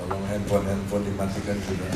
Tolong handphone dimatikan sudah.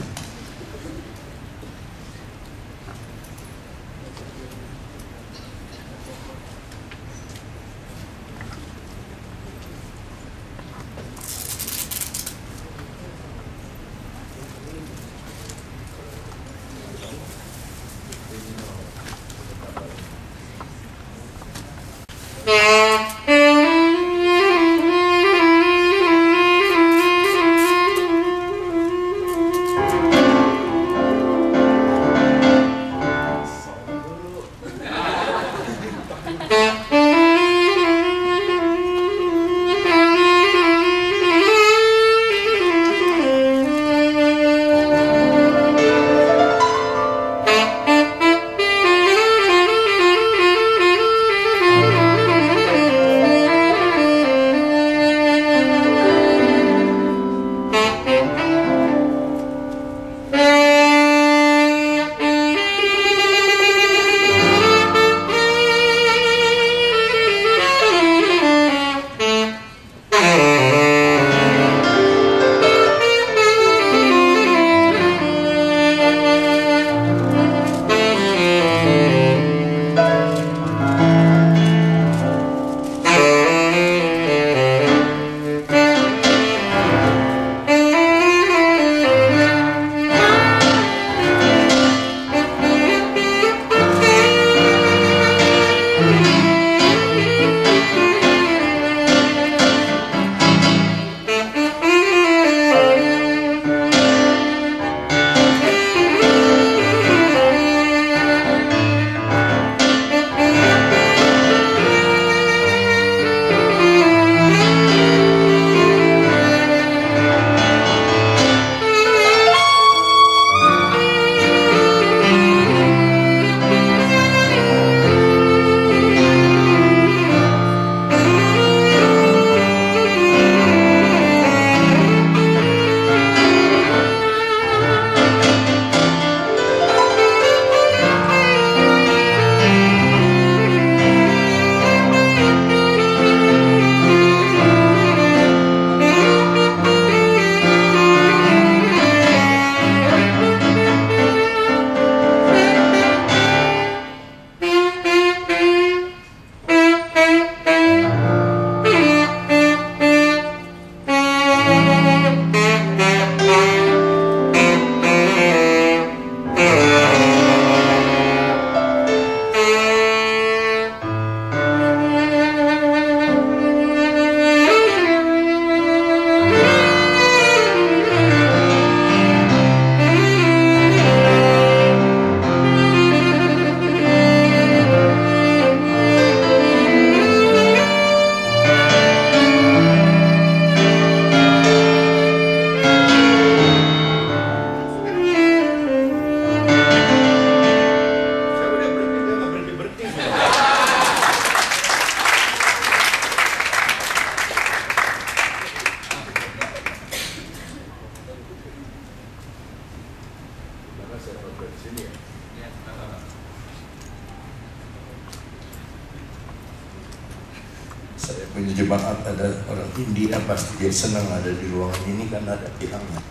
Saya punya jemaat, ada orang India, pasti dia senang ada di ruangan ini karena ada tiangnya.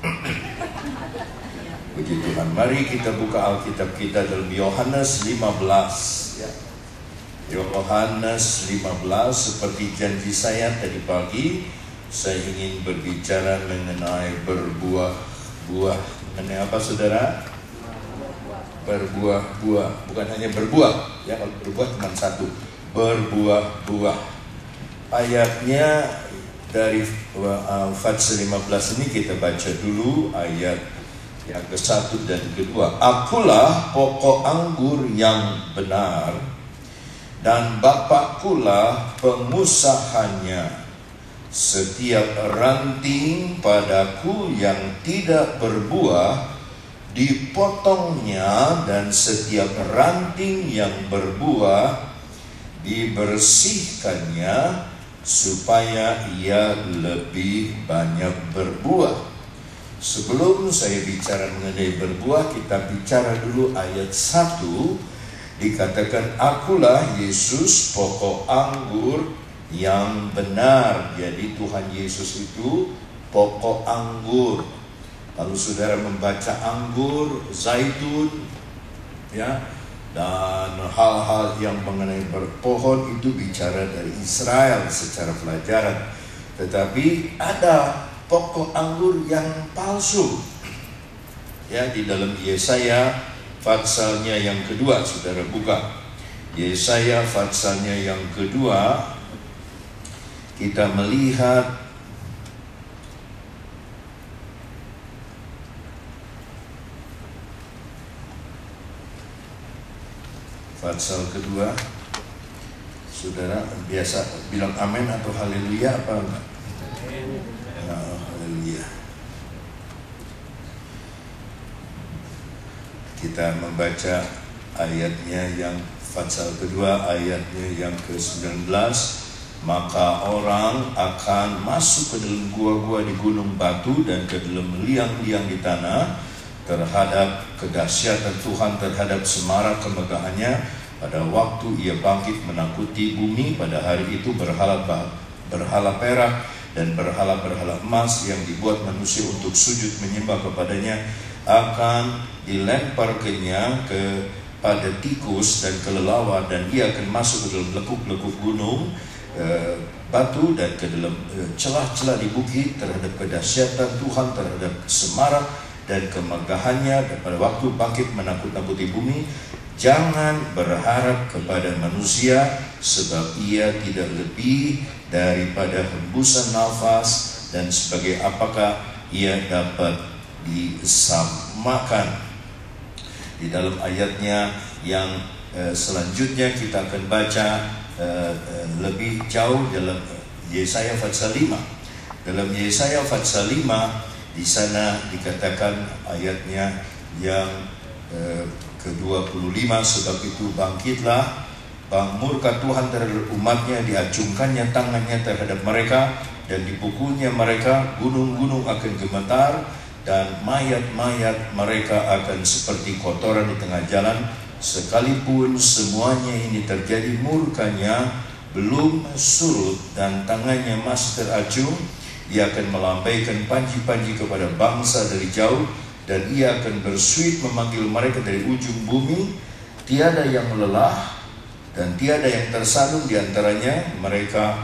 Puji Tuhan. Mari kita buka Alkitab kita dalam Yohanes 15 ya. Yohanes 15, seperti janji saya tadi pagi, saya ingin berbicara mengenai berbuah-buah. Mengenai apa saudara? Berbuah-buah, bukan hanya berbuah ya, kalau berbuah cuma satu, berbuah-buah. Ayatnya dari Al-Fatihah 15 ini kita baca dulu ayat yang ke-1 dan ke-2. Akulah pokok anggur yang benar, dan Bapakkulah pengusahanya. Setiap ranting padaku yang tidak berbuah dipotongnya, dan setiap ranting yang berbuah dibersihkannya, supaya ia lebih banyak berbuah. Sebelum saya bicara mengenai berbuah, kita bicara dulu ayat 1. Dikatakan, akulah Yesus pokok anggur yang benar. Jadi Tuhan Yesus itu pokok anggur. Kalau saudara membaca anggur, zaitun, ya, dan hal-hal yang mengenai berpohon itu bicara dari Israel secara pelajaran. Tetapi ada pokok anggur yang palsu. Ya, di dalam Yesaya pasalnya yang kedua, saudara buka. Yesaya pasalnya yang kedua, kita melihat pasal kedua. Saudara biasa bilang amin atau haleluya apa enggak? Haleluya. Kita membaca ayatnya yang pasal kedua, ayatnya yang ke-19. Maka orang akan masuk ke dalam gua-gua di gunung batu dan ke dalam liang-liang di tanah terhadap kedahsyatan Tuhan, terhadap semarak kemegahannya. Pada waktu ia bangkit menakuti bumi, pada hari itu berhala perak dan berhala emas yang dibuat manusia untuk sujud menyembah kepadanya akan dilemparkannya kepada tikus dan kelelawar, dan ia akan masuk ke dalam lekuk-lekuk gunung batu dan ke dalam celah-celah di bukit terhadap kedahsyatan Tuhan, terhadap semarak dan kemegahannya. Dan pada waktu bangkit menakut-nakuti bumi, jangan berharap kepada manusia, sebab ia tidak lebih daripada hembusan nafas, dan sebagai apakah ia dapat disamakan. Di dalam ayatnya yang selanjutnya kita akan baca lebih jauh dalam Yesaya pasal 5. Dalam Yesaya pasal 5 di sana dikatakan ayatnya yang ke-25, sebab itu bangkitlah murka Tuhan terhadap umatnya, diacungkannya tangannya terhadap mereka dan dipukulnya mereka, gunung-gunung akan gemetar dan mayat-mayat mereka akan seperti kotoran di tengah jalan. Sekalipun semuanya ini terjadi, murkanya belum surut dan tangannya masih teracung. Ia akan melambaikan panji-panji kepada bangsa dari jauh, dan ia akan bersuit memanggil mereka dari ujung bumi. Tiada yang lelah dan tiada yang tersanung di antaranya. Mereka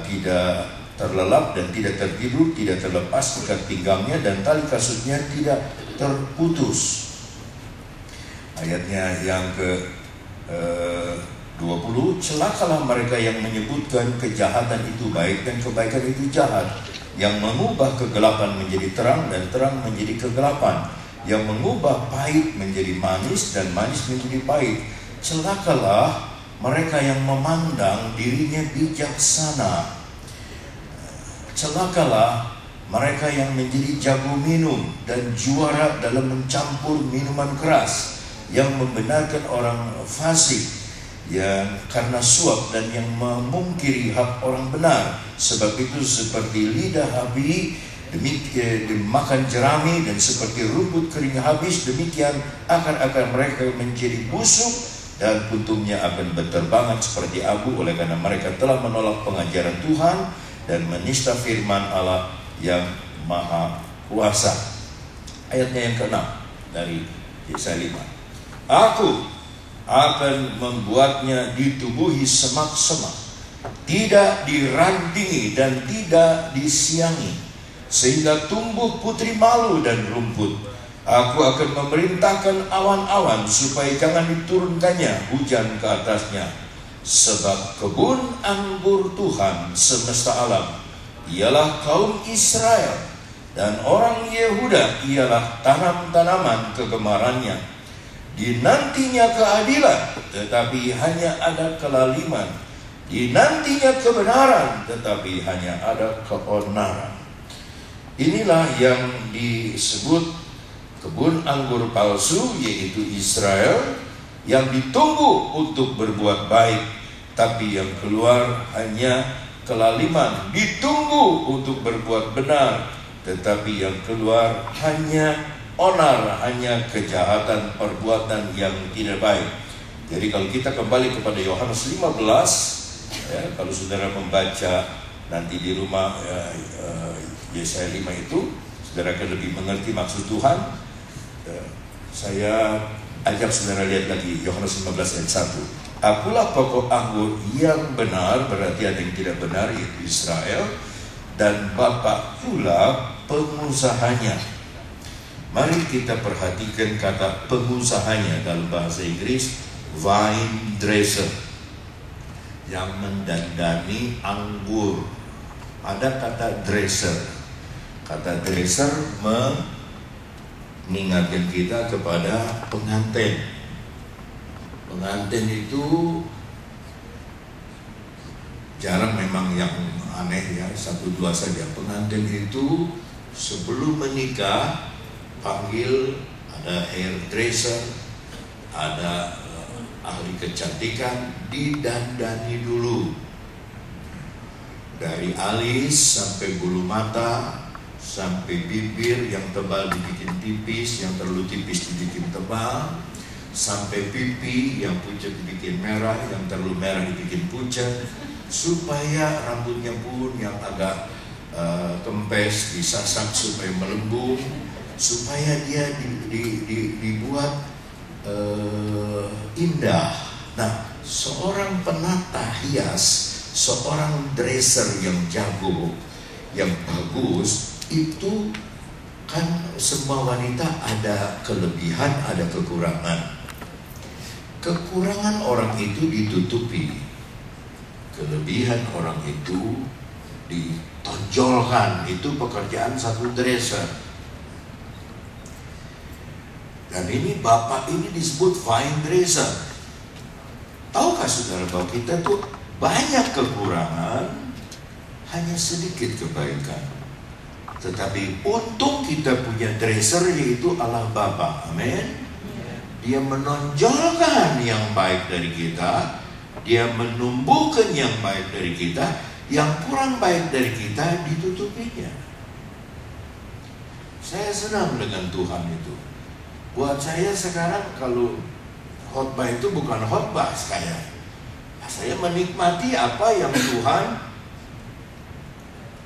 tidak terlelap dan tidak tertidur, tidak terlepas ikat pinggangnya, dan tali kasutnya tidak terputus. Ayatnya yang ke-20, celakalah mereka yang menyebutkan kejahatan itu baik dan kebaikan itu jahat, yang mengubah kegelapan menjadi terang dan terang menjadi kegelapan, yang mengubah pahit menjadi manis dan manis menjadi pahit. Celakalah mereka yang memandang dirinya bijaksana. Celakalah mereka yang menjadi jago minum dan juara dalam mencampur minuman keras, yang membenarkan orang fasik yang karena suap, dan yang memungkiri hak orang benar. Sebab itu seperti lidah babi dimakan jerami, dan seperti rumput kering habis, demikian akar-akar mereka menjadi busuk, dan puntungnya akan berterbangan seperti abu, oleh karena mereka telah menolak pengajaran Tuhan dan menista firman Allah yang Maha Kuasa. Ayatnya yang ke-6 dari Yesaya 5. Aku akan membuatnya ditubuhi semak-semak, tidak dirandingi dan tidak disiangi, sehingga tumbuh putri malu dan rumput. Aku akan memerintahkan awan-awan supaya jangan diturunkannya hujan ke atasnya. Sebab kebun anggur Tuhan semesta alam ialah kaum Israel, dan orang Yehuda ialah tanam-tanaman kegemarannya. Dinantinya keadilan, tetapi hanya ada kelaliman. Dinantinya kebenaran, tetapi hanya ada keonaran. Inilah yang disebut kebun anggur palsu, yaitu Israel, yang ditunggu untuk berbuat baik, tapi yang keluar hanya kelaliman. Ditunggu untuk berbuat benar, tetapi yang keluar hanya onar, hanya kejahatan, perbuatan yang tidak baik. Jadi kalau kita kembali kepada Yohanes 15, ya, kalau saudara membaca nanti di rumah, Yesaya 5 itu, saudara akan lebih mengerti maksud Tuhan. Saya ajak saudara lihat lagi Yohanes 15 ayat 1. Akulah pokok anggur yang benar, berarti ada yang tidak benar, yaitu Israel, dan Bapa pula pengusahanya. Mari kita perhatikan kata pengusahanya dalam bahasa Inggris, vine dresser, yang mendandani anggur. Ada kata dresser. Kata dresser mengingatkan kita kepada pengantin. Pengantin itu jarang memang yang aneh ya, 1-2 saja. Pengantin itu sebelum menikah panggil ada hairdresser, ada ahli kecantikan, didandani dulu. Dari alis sampai bulu mata, sampai bibir yang tebal dibikin tipis, yang terlalu tipis dibikin tebal, sampai pipi yang pucat dibikin merah, yang terlalu merah dibikin pucat, supaya rambutnya pun yang agak kempes disasak supaya melembung, supaya dia dibuat indah. Nah, seorang penata hias, seorang dresser yang jago, yang bagus, itu kan semua wanita ada kelebihan, ada kekurangan. Kekurangan orang itu ditutupi, kelebihan orang itu ditonjolkan. Itu pekerjaan satu dresser. Dan ini bapak ini disebut vine dresser. Tahukah saudara bahwa kita tuh banyak kekurangan, hanya sedikit kebaikan. Tetapi untung kita punya dresser, yaitu Allah Bapa. Amin. Dia menonjolkan yang baik dari kita, dia menumbuhkan yang baik dari kita, yang kurang baik dari kita ditutupinya. Saya senang dengan Tuhan itu. Buat saya sekarang kalau khotbah itu bukan khotbah saya menikmati apa yang Tuhan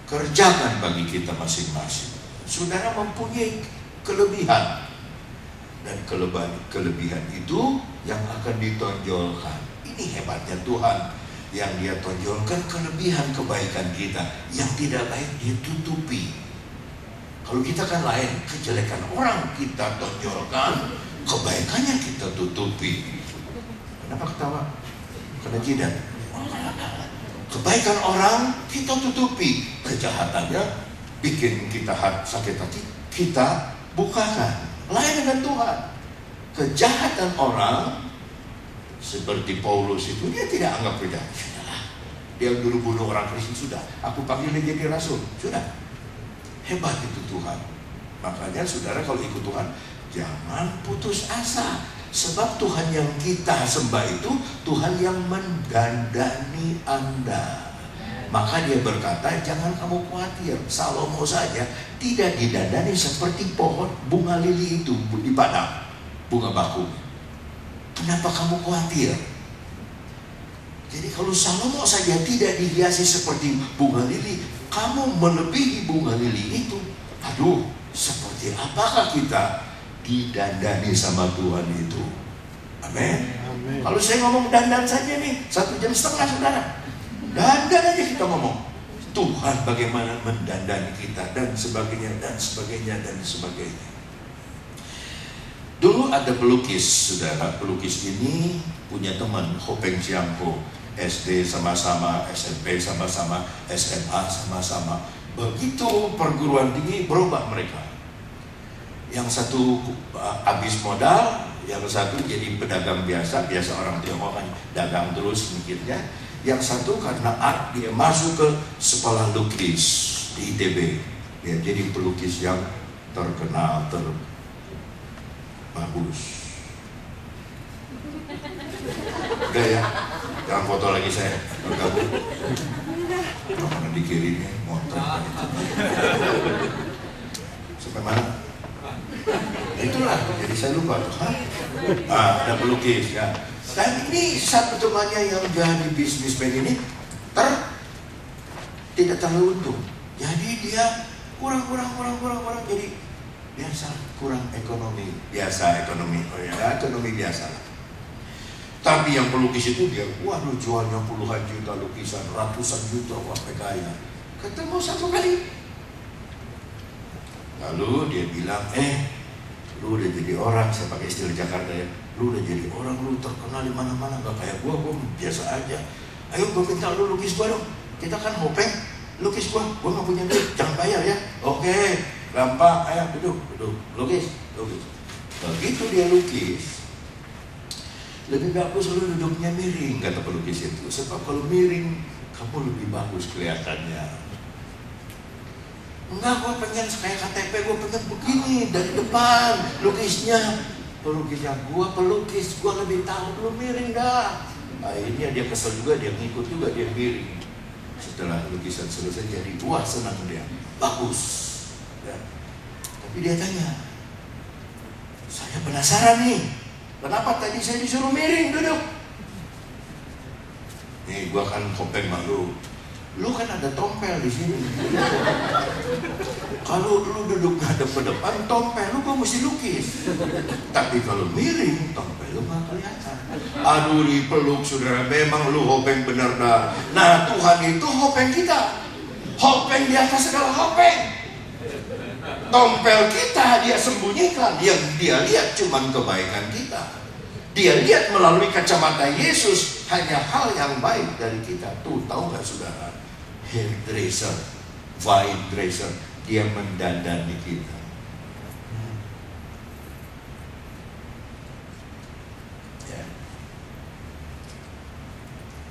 kerjakan bagi kita masing-masing. Saudara mempunyai kelebihan, dan kelebihan itu yang akan ditonjolkan. Ini hebatnya Tuhan, yang Dia tonjolkan kelebihan kebaikan kita, yang tidak baik Dia tutupi. Kalau kita kan lain, kejelekan orang kita tonjolkan, kebaikannya kita tutupi. Kenapa ketawa? Kena jidat. Kebaikan orang kita tutupi, kejahatannya bikin kita sakit hati, kita bukakan. Lain dengan Tuhan. Kejahatan orang seperti Paulus itu, dia tidak anggap kejahat. Dia dulu bunuh orang Kristen, sudah, aku panggil dia jadi rasul, sudah. Hebat itu Tuhan. Makanya saudara kalau ikut Tuhan, jangan putus asa. Sebab Tuhan yang kita sembah itu Tuhan yang mendandani Anda. Maka Dia berkata, jangan kamu khawatir. Salomo saja tidak didandani seperti pohon bunga lili itu di padang, bunga bakung. Kenapa kamu khawatir? Jadi kalau Salomo saja tidak dihiasi seperti bunga lili, kamu melebihi bunga lili itu. Aduh, seperti apakah kita didandani sama Tuhan itu? Amin. Kalau saya ngomong dandan saja nih 1,5 jam saudara, dandan aja kita ngomong. Tuhan bagaimana mendandani kita, dan sebagainya, dan sebagainya, dan sebagainya. Dulu ada pelukis, saudara. Pelukis ini punya teman, Hopeng Siangko. SD sama-sama, SMP sama-sama, SMA sama-sama. Begitu perguruan tinggi berubah mereka. Yang satu habis modal, yang satu jadi pedagang biasa orang Tiongkok kan dagang terus mikirnya. Yang satu karena art, dia masuk ke sekolah lukis di ITB. Dia jadi pelukis yang terkenal, bagus. Udah ya, jangan foto lagi saya bergabung. Mana dikirimnya motor. Sampai mana? Itulah, jadi saya lupa. Ada pelukis ya. Dan ini satu temannya yang jadi bisnismen ini tidak terlalu untung. Jadi dia kurang. Jadi biasa, kurang ekonomi. Biasa ekonomi, ekonomi biasa lah. Tapi yang pelukis itu dia, waduh jualnya puluhan juta lukisan, ratusan juta, wah kaya. Ketemu satu kali. Lalu dia bilang, lu udah jadi orang, saya pakai istilah Jakarta ya. Lu udah jadi orang, lu terkenal di mana-mana, gak kayak gua biasa aja. Ayo gua minta lu lukis gua dong. Kita kan hopeng, lukis gua gak punya duit, jangan bayar ya. Oke, gampang, ayo duduk, lukis. Begitu dia lukis, lebih bagus lu duduknya miring, kata pelukis itu. Sebab kalau miring, kamu lebih bagus kelihatannya. Enggak, gue pengen kayak KTP, gue pengen begini dari depan lukisnya. Pelukisnya, gue pelukis, gue lebih tahu, lu miring dah. Akhirnya dia kesel juga, dia ngikut juga, dia miring. Setelah lukisan selesai jadi, wah senang dia, bagus ya. Tapi dia tanya, saya penasaran nih, kenapa tadi saya disuruh miring duduk? Nih gua kan kopeng malu. Lu kan ada tompel di sini. Kalau lu duduk ngadep ke depan, tompel lu gua mesti lukis. Tapi kalau miring, tompel lu gak kelihatan. Aduh dipeluk saudara, memang lu hopeng bener dah. Nah Tuhan itu hopeng kita. Hopeng di atas segala hopeng. Tompel kita dia sembunyikan, yang dia lihat cuman kebaikan kita. Dia lihat melalui kacamata Yesus hanya hal yang baik dari kita. Tuh tahu gak saudara, hairdresser, vine dresser, dia mendandani kita.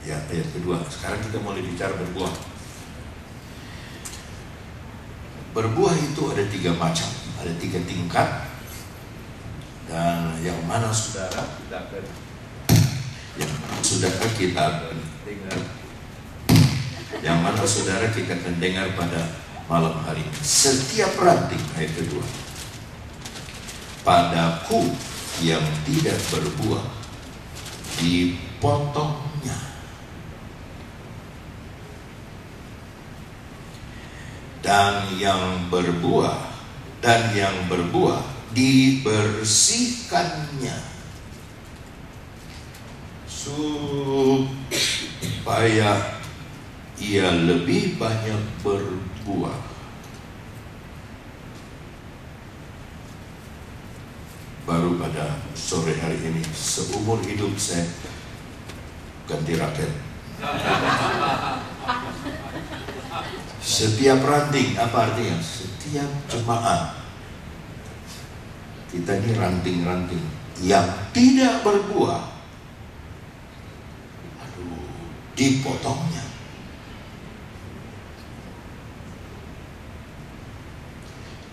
Ya, ayat kedua. Sekarang kita mulai bicara berbuah. Berbuah itu ada 3 macam, ada 3 tingkat. Dan yang mana saudara kita akan dengar, yang mana saudara kita akan dengar pada malam hari ini. Setiap ranting, ayat kedua, padaku yang tidak berbuah dipotongnya, dan yang berbuah dibersihkannya, supaya ia lebih banyak berbuah. Baru pada sore hari ini, seumur hidup saya ganti raket. Setiap ranting, apa artinya? Setiap jemaat kita ini ranting-ranting yang tidak berbuah, dipotongnya.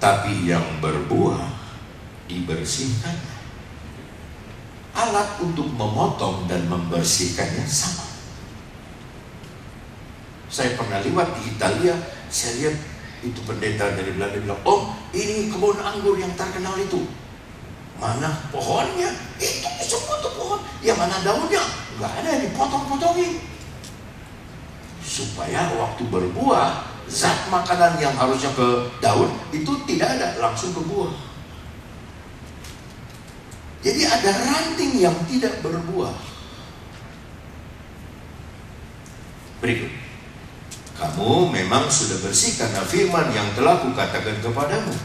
Tapi yang berbuah dibersihkannya. Alat untuk memotong dan membersihkannya sama. Saya pernah lewat di Italia, saya lihat itu pendeta dari Belanda bilang, "Oh, ini kebun anggur yang terkenal itu." Mana pohonnya? Itu semua tuh pohon. Yang mana daunnya? Nggak ada, dipotong-potongin. Supaya waktu berbuah, zat makanan yang harusnya ke daun itu tidak ada, langsung ke buah. Jadi ada ranting yang tidak berbuah. Berikut. Kamu memang sudah bersih karena firman yang telah kukatakan kepadamu.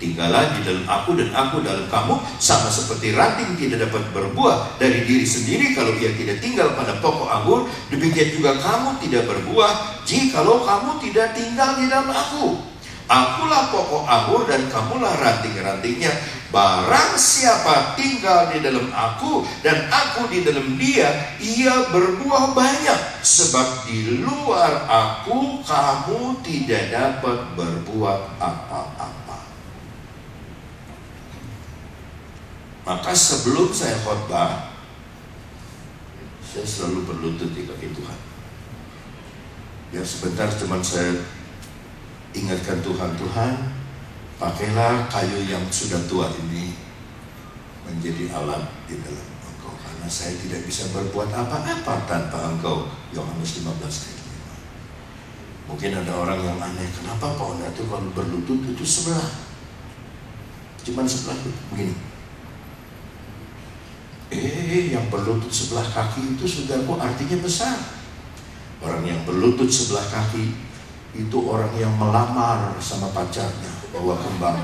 Tinggallah di dalam aku dan aku dalam kamu, sama seperti ranting tidak dapat berbuah dari diri sendiri kalau ia tidak tinggal pada pokok anggur. Demikian juga kamu tidak berbuah jikalau kamu tidak tinggal di dalam aku. Akulah pokok anggur dan kamulah ranting-rantingnya. Barang siapa tinggal di dalam aku dan aku di dalam dia, ia berbuah banyak. Sebab di luar aku kamu tidak dapat berbuat apa-apa. Maka sebelum saya khotbah, saya selalu berlutut di kaki Tuhan. Ya sebentar cuman saya ingatkan Tuhan, pakailah kayu yang sudah tua ini menjadi alat di dalam Engkau, karena saya tidak bisa berbuat apa-apa tanpa Engkau. Yohanes 15:5. Mungkin ada orang yang aneh, kenapa Pak Onda itu kalau berlutut itu sebelah, cuman sebelah begini. Yang berlutut sebelah kaki itu saudaraku artinya besar. Orang yang berlutut sebelah kaki itu orang yang melamar sama pacarnya, bawa kembang,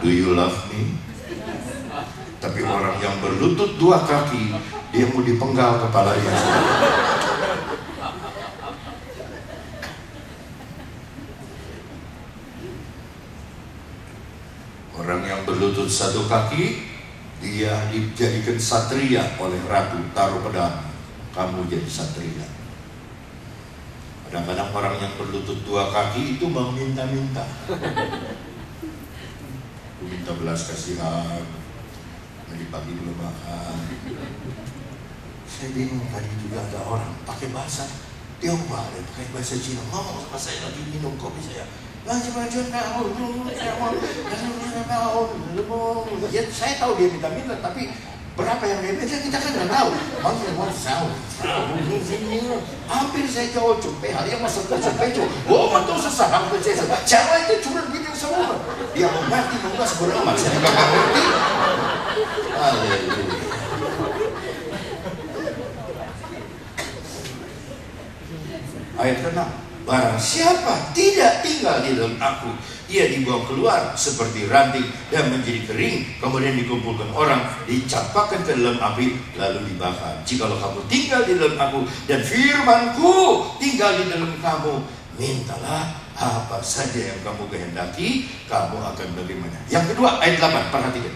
do you love me? Tapi orang yang berlutut dua kaki, dia mau dipenggal kepalanya. Orang yang berlutut satu kaki, dia dijadikan satria oleh ratu, taruh pedang, kamu jadi satria. Kadang-kadang orang yang berlutut dua kaki itu meminta-minta. Aku minta belas kasihan, tadi pagi belum makan. Saya bingung, tadi juga ada orang pakai bahasa Tionghoa, pakai bahasa Cina, ngomong sama saya lagi minum kopi saya. Ya, saya tahu dia minta-minta, tapi berapa yang dia minta kita kan nggak tahu. Hampir saya jawab cumpe, hari yang masuk ke cumpe, betul susah, hampir saya cara itu cuma bikin semua. Dia mengerti, enggak sebenarnya saya nggak ngerti. Haleluya. Ayat ke-6. Barang siapa tidak tinggal di dalam aku, ia dibuang keluar seperti ranting dan menjadi kering, kemudian dikumpulkan orang, dicampakkan ke dalam api, lalu dibakar. Jikalau kamu tinggal di dalam aku dan firmanku tinggal di dalam kamu, mintalah apa saja yang kamu kehendaki, kamu akan bagaimana. Yang kedua, ayat 8, perhatikan.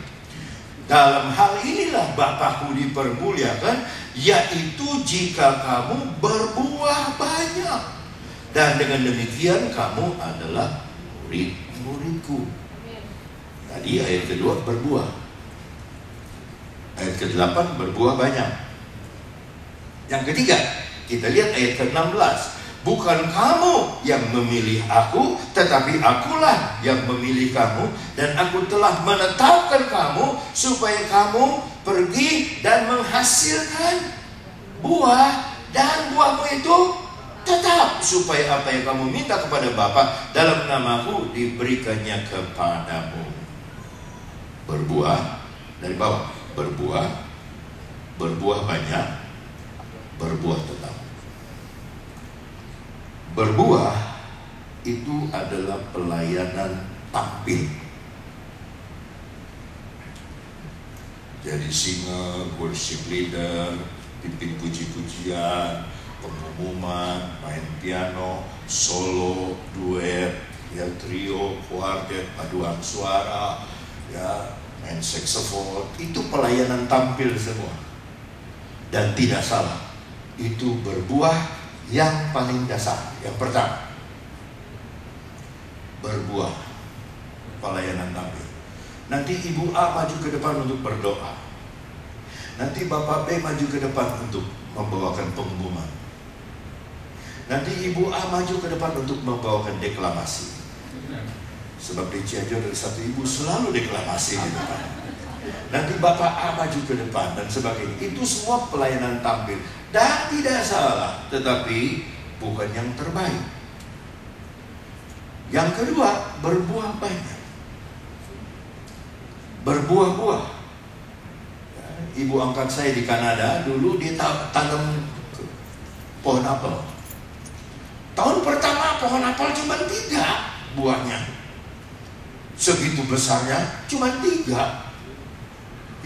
Dalam hal inilah Bapakku dipermuliakan, yaitu jika kamu berbuah banyak. Dan dengan demikian kamu adalah murid-muridku. Tadi ayat kedua berbuah. Ayat ke-8 berbuah banyak. Yang ketiga, kita lihat ayat ke-16. Bukan kamu yang memilih aku, tetapi akulah yang memilih kamu. Dan aku telah menetapkan kamu supaya kamu pergi dan menghasilkan buah. Dan buahmu itu tetap, supaya apa yang kamu minta kepada Bapa dalam namaku diberikannya kepadamu. Berbuah dari bawah, berbuah banyak, berbuah tetap. Berbuah itu adalah pelayanan tampil. Jadi singer, worship leader, pimpin puji-pujian, pengumuman, main piano, solo, duet, ya trio, kuartet, paduan suara, ya main saxophone, itu pelayanan tampil semua. Dan tidak salah, itu berbuah yang paling dasar. Yang pertama, berbuah pelayanan tampil. Nanti Ibu A maju ke depan untuk berdoa. Nanti Bapak B maju ke depan untuk membawakan pengumuman. Nanti Ibu A maju ke depan untuk membawakan deklamasi. Sebab di Cianjur dari satu ibu selalu deklamasi di depan. Nanti Bapak A maju ke depan dan sebagainya. Itu semua pelayanan tampil. Dan tidak salah, tetapi bukan yang terbaik. Yang kedua, berbuah banyak. Berbuah-buah. Ibu angkat saya di Kanada, dulu dia tanam pohon apel. Tahun pertama pohon apel cuma 3 buahnya. Segitu besarnya cuma 3.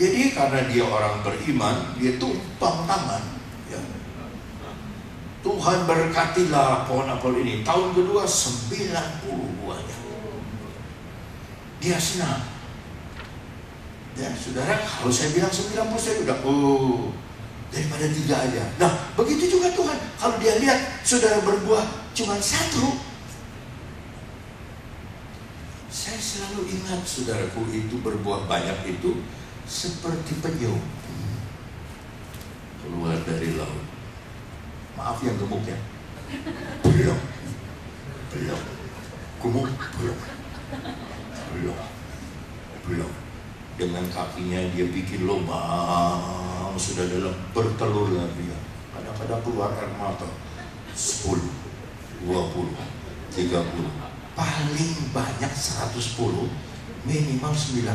Jadi karena dia orang beriman, dia tumpang tangan. Ya. Tuhan berkatilah pohon apel ini. Tahun kedua 90 buahnya. Dia senang. Ya saudara, kalau saya bilang 90 saya udah daripada 3 aja. Nah begitu juga Tuhan. Kalau dia lihat saudara berbuah cuma 1, saya selalu ingat saudaraku, itu berbuah banyak itu seperti penyu keluar dari laut. Maaf yang gemuk ya, belum gemuk, belum. Dengan kakinya dia bikin lubang, sudah dalam bertelurlah dia. Kadang-kadang keluar air mata 10, 20, 30, paling banyak 110, minimal 90.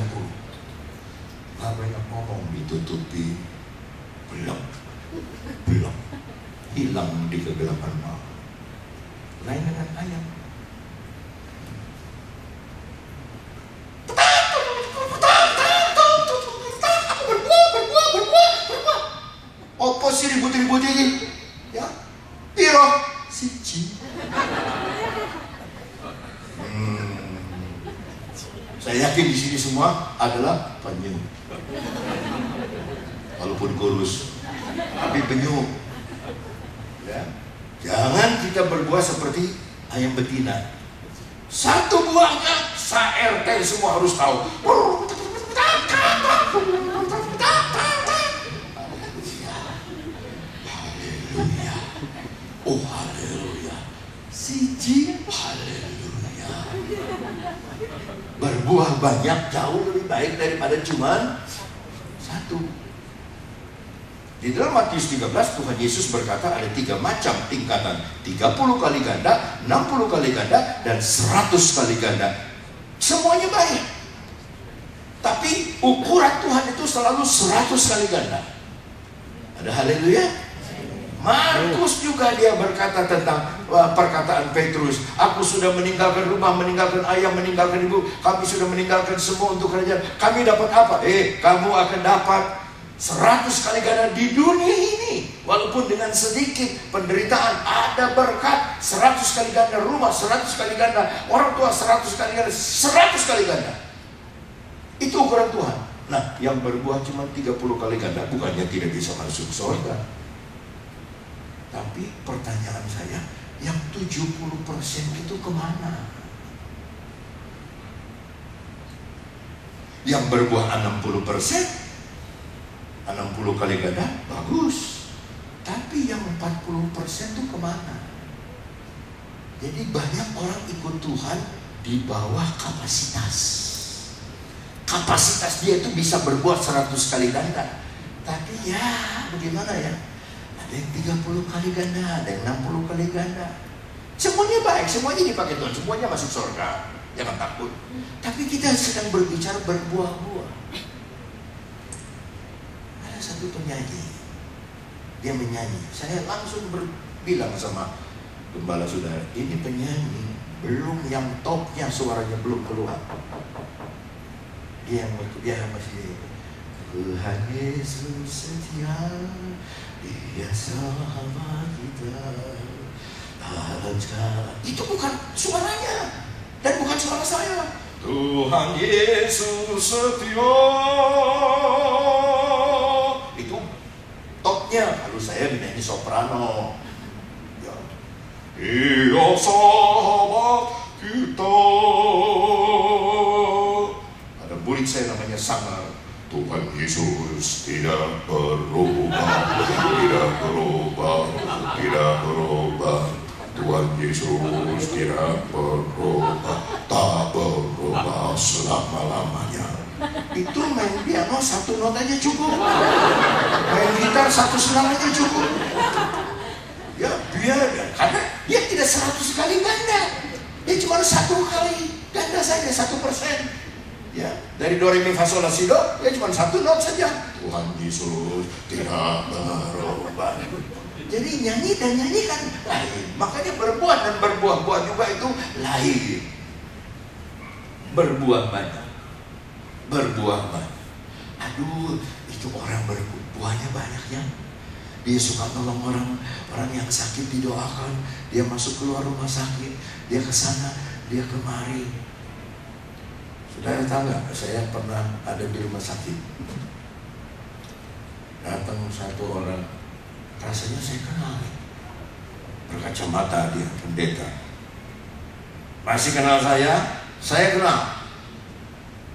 Gak banyak ngomong, ditutupi, belum, hilang di kegelapan malam. Lain dengan ayam. Apa sih ribut-ribut ini? Ya, piro siji. Saya yakin di sini semua adalah penyu. Walaupun kurus, tapi penyu. Ya. Jangan kita berbuat seperti ayam betina. Satu buahnya, sa-RT semua harus tahu. Haleluya. Oh haleluya. Siji, haleluya. Berbuah banyak jauh lebih baik daripada cuma satu. Di dalam Matius 13 Tuhan Yesus berkata ada 3 macam tingkatan, 30 kali ganda, 60 kali ganda, dan 100 kali ganda. Semuanya baik. Tapi ukuran Tuhan itu selalu 100 kali ganda. Ada haleluya. Markus juga dia berkata tentang perkataan Petrus, aku sudah meninggalkan rumah, meninggalkan ayah, meninggalkan ibu, kami sudah meninggalkan semua untuk kerajaan. Kami dapat apa? Kamu akan dapat 100 kali ganda di dunia ini. Walaupun dengan sedikit penderitaan, ada berkat 100 kali ganda, rumah 100 kali ganda, orang tua 100 kali ganda, 100 kali ganda. Itu ukuran Tuhan. Nah, yang berbuah cuma 30 kali ganda bukannya tidak bisa masuk surga. Tapi pertanyaan saya, yang 70% itu kemana? Yang berbuah 60%, 60 kali ganda, bagus. Tapi yang 40% itu kemana? Jadi banyak orang ikut Tuhan di bawah kapasitas. Kapasitas dia itu bisa berbuat 100 kali ganda. Tapi ya, bagaimana ya? Ada yang 30 kali ganda, ada yang 60 kali ganda. Semuanya baik, semuanya dipakai Tuhan, semuanya masuk surga. Jangan takut. Tapi kita sedang berbicara berbuah-buah. Ada satu penyanyi, dia menyanyi. Saya langsung bilang sama gembala saudara, ini penyanyi belum yang topnya, suaranya belum keluar. Dia masih Tuhan Yesus setia, Dia sahabat kita. Itu bukan suaranya dan bukan suara saya. Tuhan Yesus setia. Itu topnya. Kalau saya menyanyi soprano, ya. Dia sahabat kita. Ada murid saya namanya Sangar. Tuhan Yesus tidak berubah, tidak berubah, tidak berubah. Tuhan Yesus tidak berubah, tak berubah selama-lamanya. Itu main piano 1 not aja cukup, main gitar 1 selang aja cukup. Ya biar, karena dia tidak 100 kali ganda, dia cuma 1 kali ganda saja, 1%. Ya, dari do re mi fa sol la si do, ya cuma 1 not saja. Tuhan Yesus tidak berubah. Jadi nyanyi dan nyanyi kan lain. Makanya berbuat dan berbuah-buah juga itu lain. Berbuah banyak, berbuah banyak. Aduh, itu orang berbuahnya banyak ya. Dia suka nolong orang yang sakit, didoakan. Dia masuk keluar rumah sakit, dia ke sana, dia kemari. Saudara tahu nggak? Saya pernah ada di rumah sakit. Datang satu orang, rasanya saya kenal. Berkacamata dia, pendeta. Masih kenal saya kenal.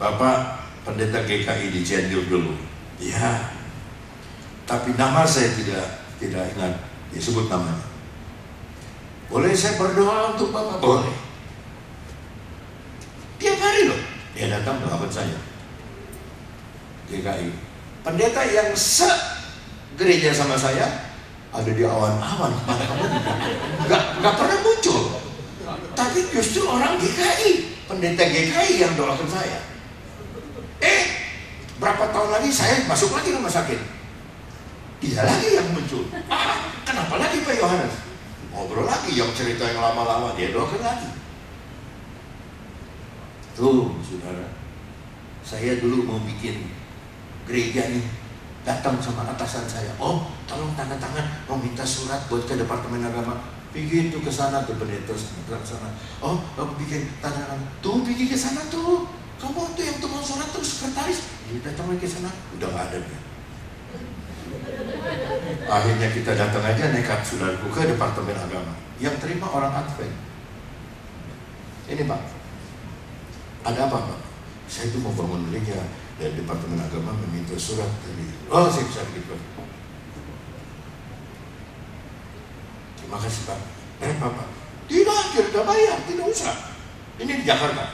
Bapak pendeta GKI di Cianjur dulu. Ya. Tapi nama saya tidak ingat disebut namanya. Boleh saya berdoa untuk Bapak? Boleh. Tiap hari loh. Dia datang sahabat saya GKI, pendeta yang gereja sama saya ada di awan-awan, mana kamu nggak pernah muncul. Tapi justru orang GKI, pendeta GKI yang doakan saya. Berapa tahun lagi saya masuk lagi rumah sakit. Dia lagi yang muncul. Kenapa lagi Pak Yohanes? Ngobrol lagi, yang cerita yang lama-lama dia doakan lagi. Tuh saudara, saya dulu mau bikin gereja nih, datang sama atasan saya, tolong tanda tangan, mau minta surat buat ke Departemen Agama. Begitu ke sana tuh pendeta sana, aku bikin tanda tangan, tuh pergi ke sana tuh, kamu tuh yang tukang surat tuh sekretaris, datang lagi ke sana, udah nggak ada dia. Akhirnya kita datang aja nekat saudaraku ke Departemen Agama, yang terima orang Advent. Ini Pak, ada apa Pak? Saya tuh mau bangun gereja, dari Departemen Agama meminta surat dari, saya bisa begitu. Terima kasih Pak. Pak? Tidak bayar, tidak usah. Ini di Jakarta.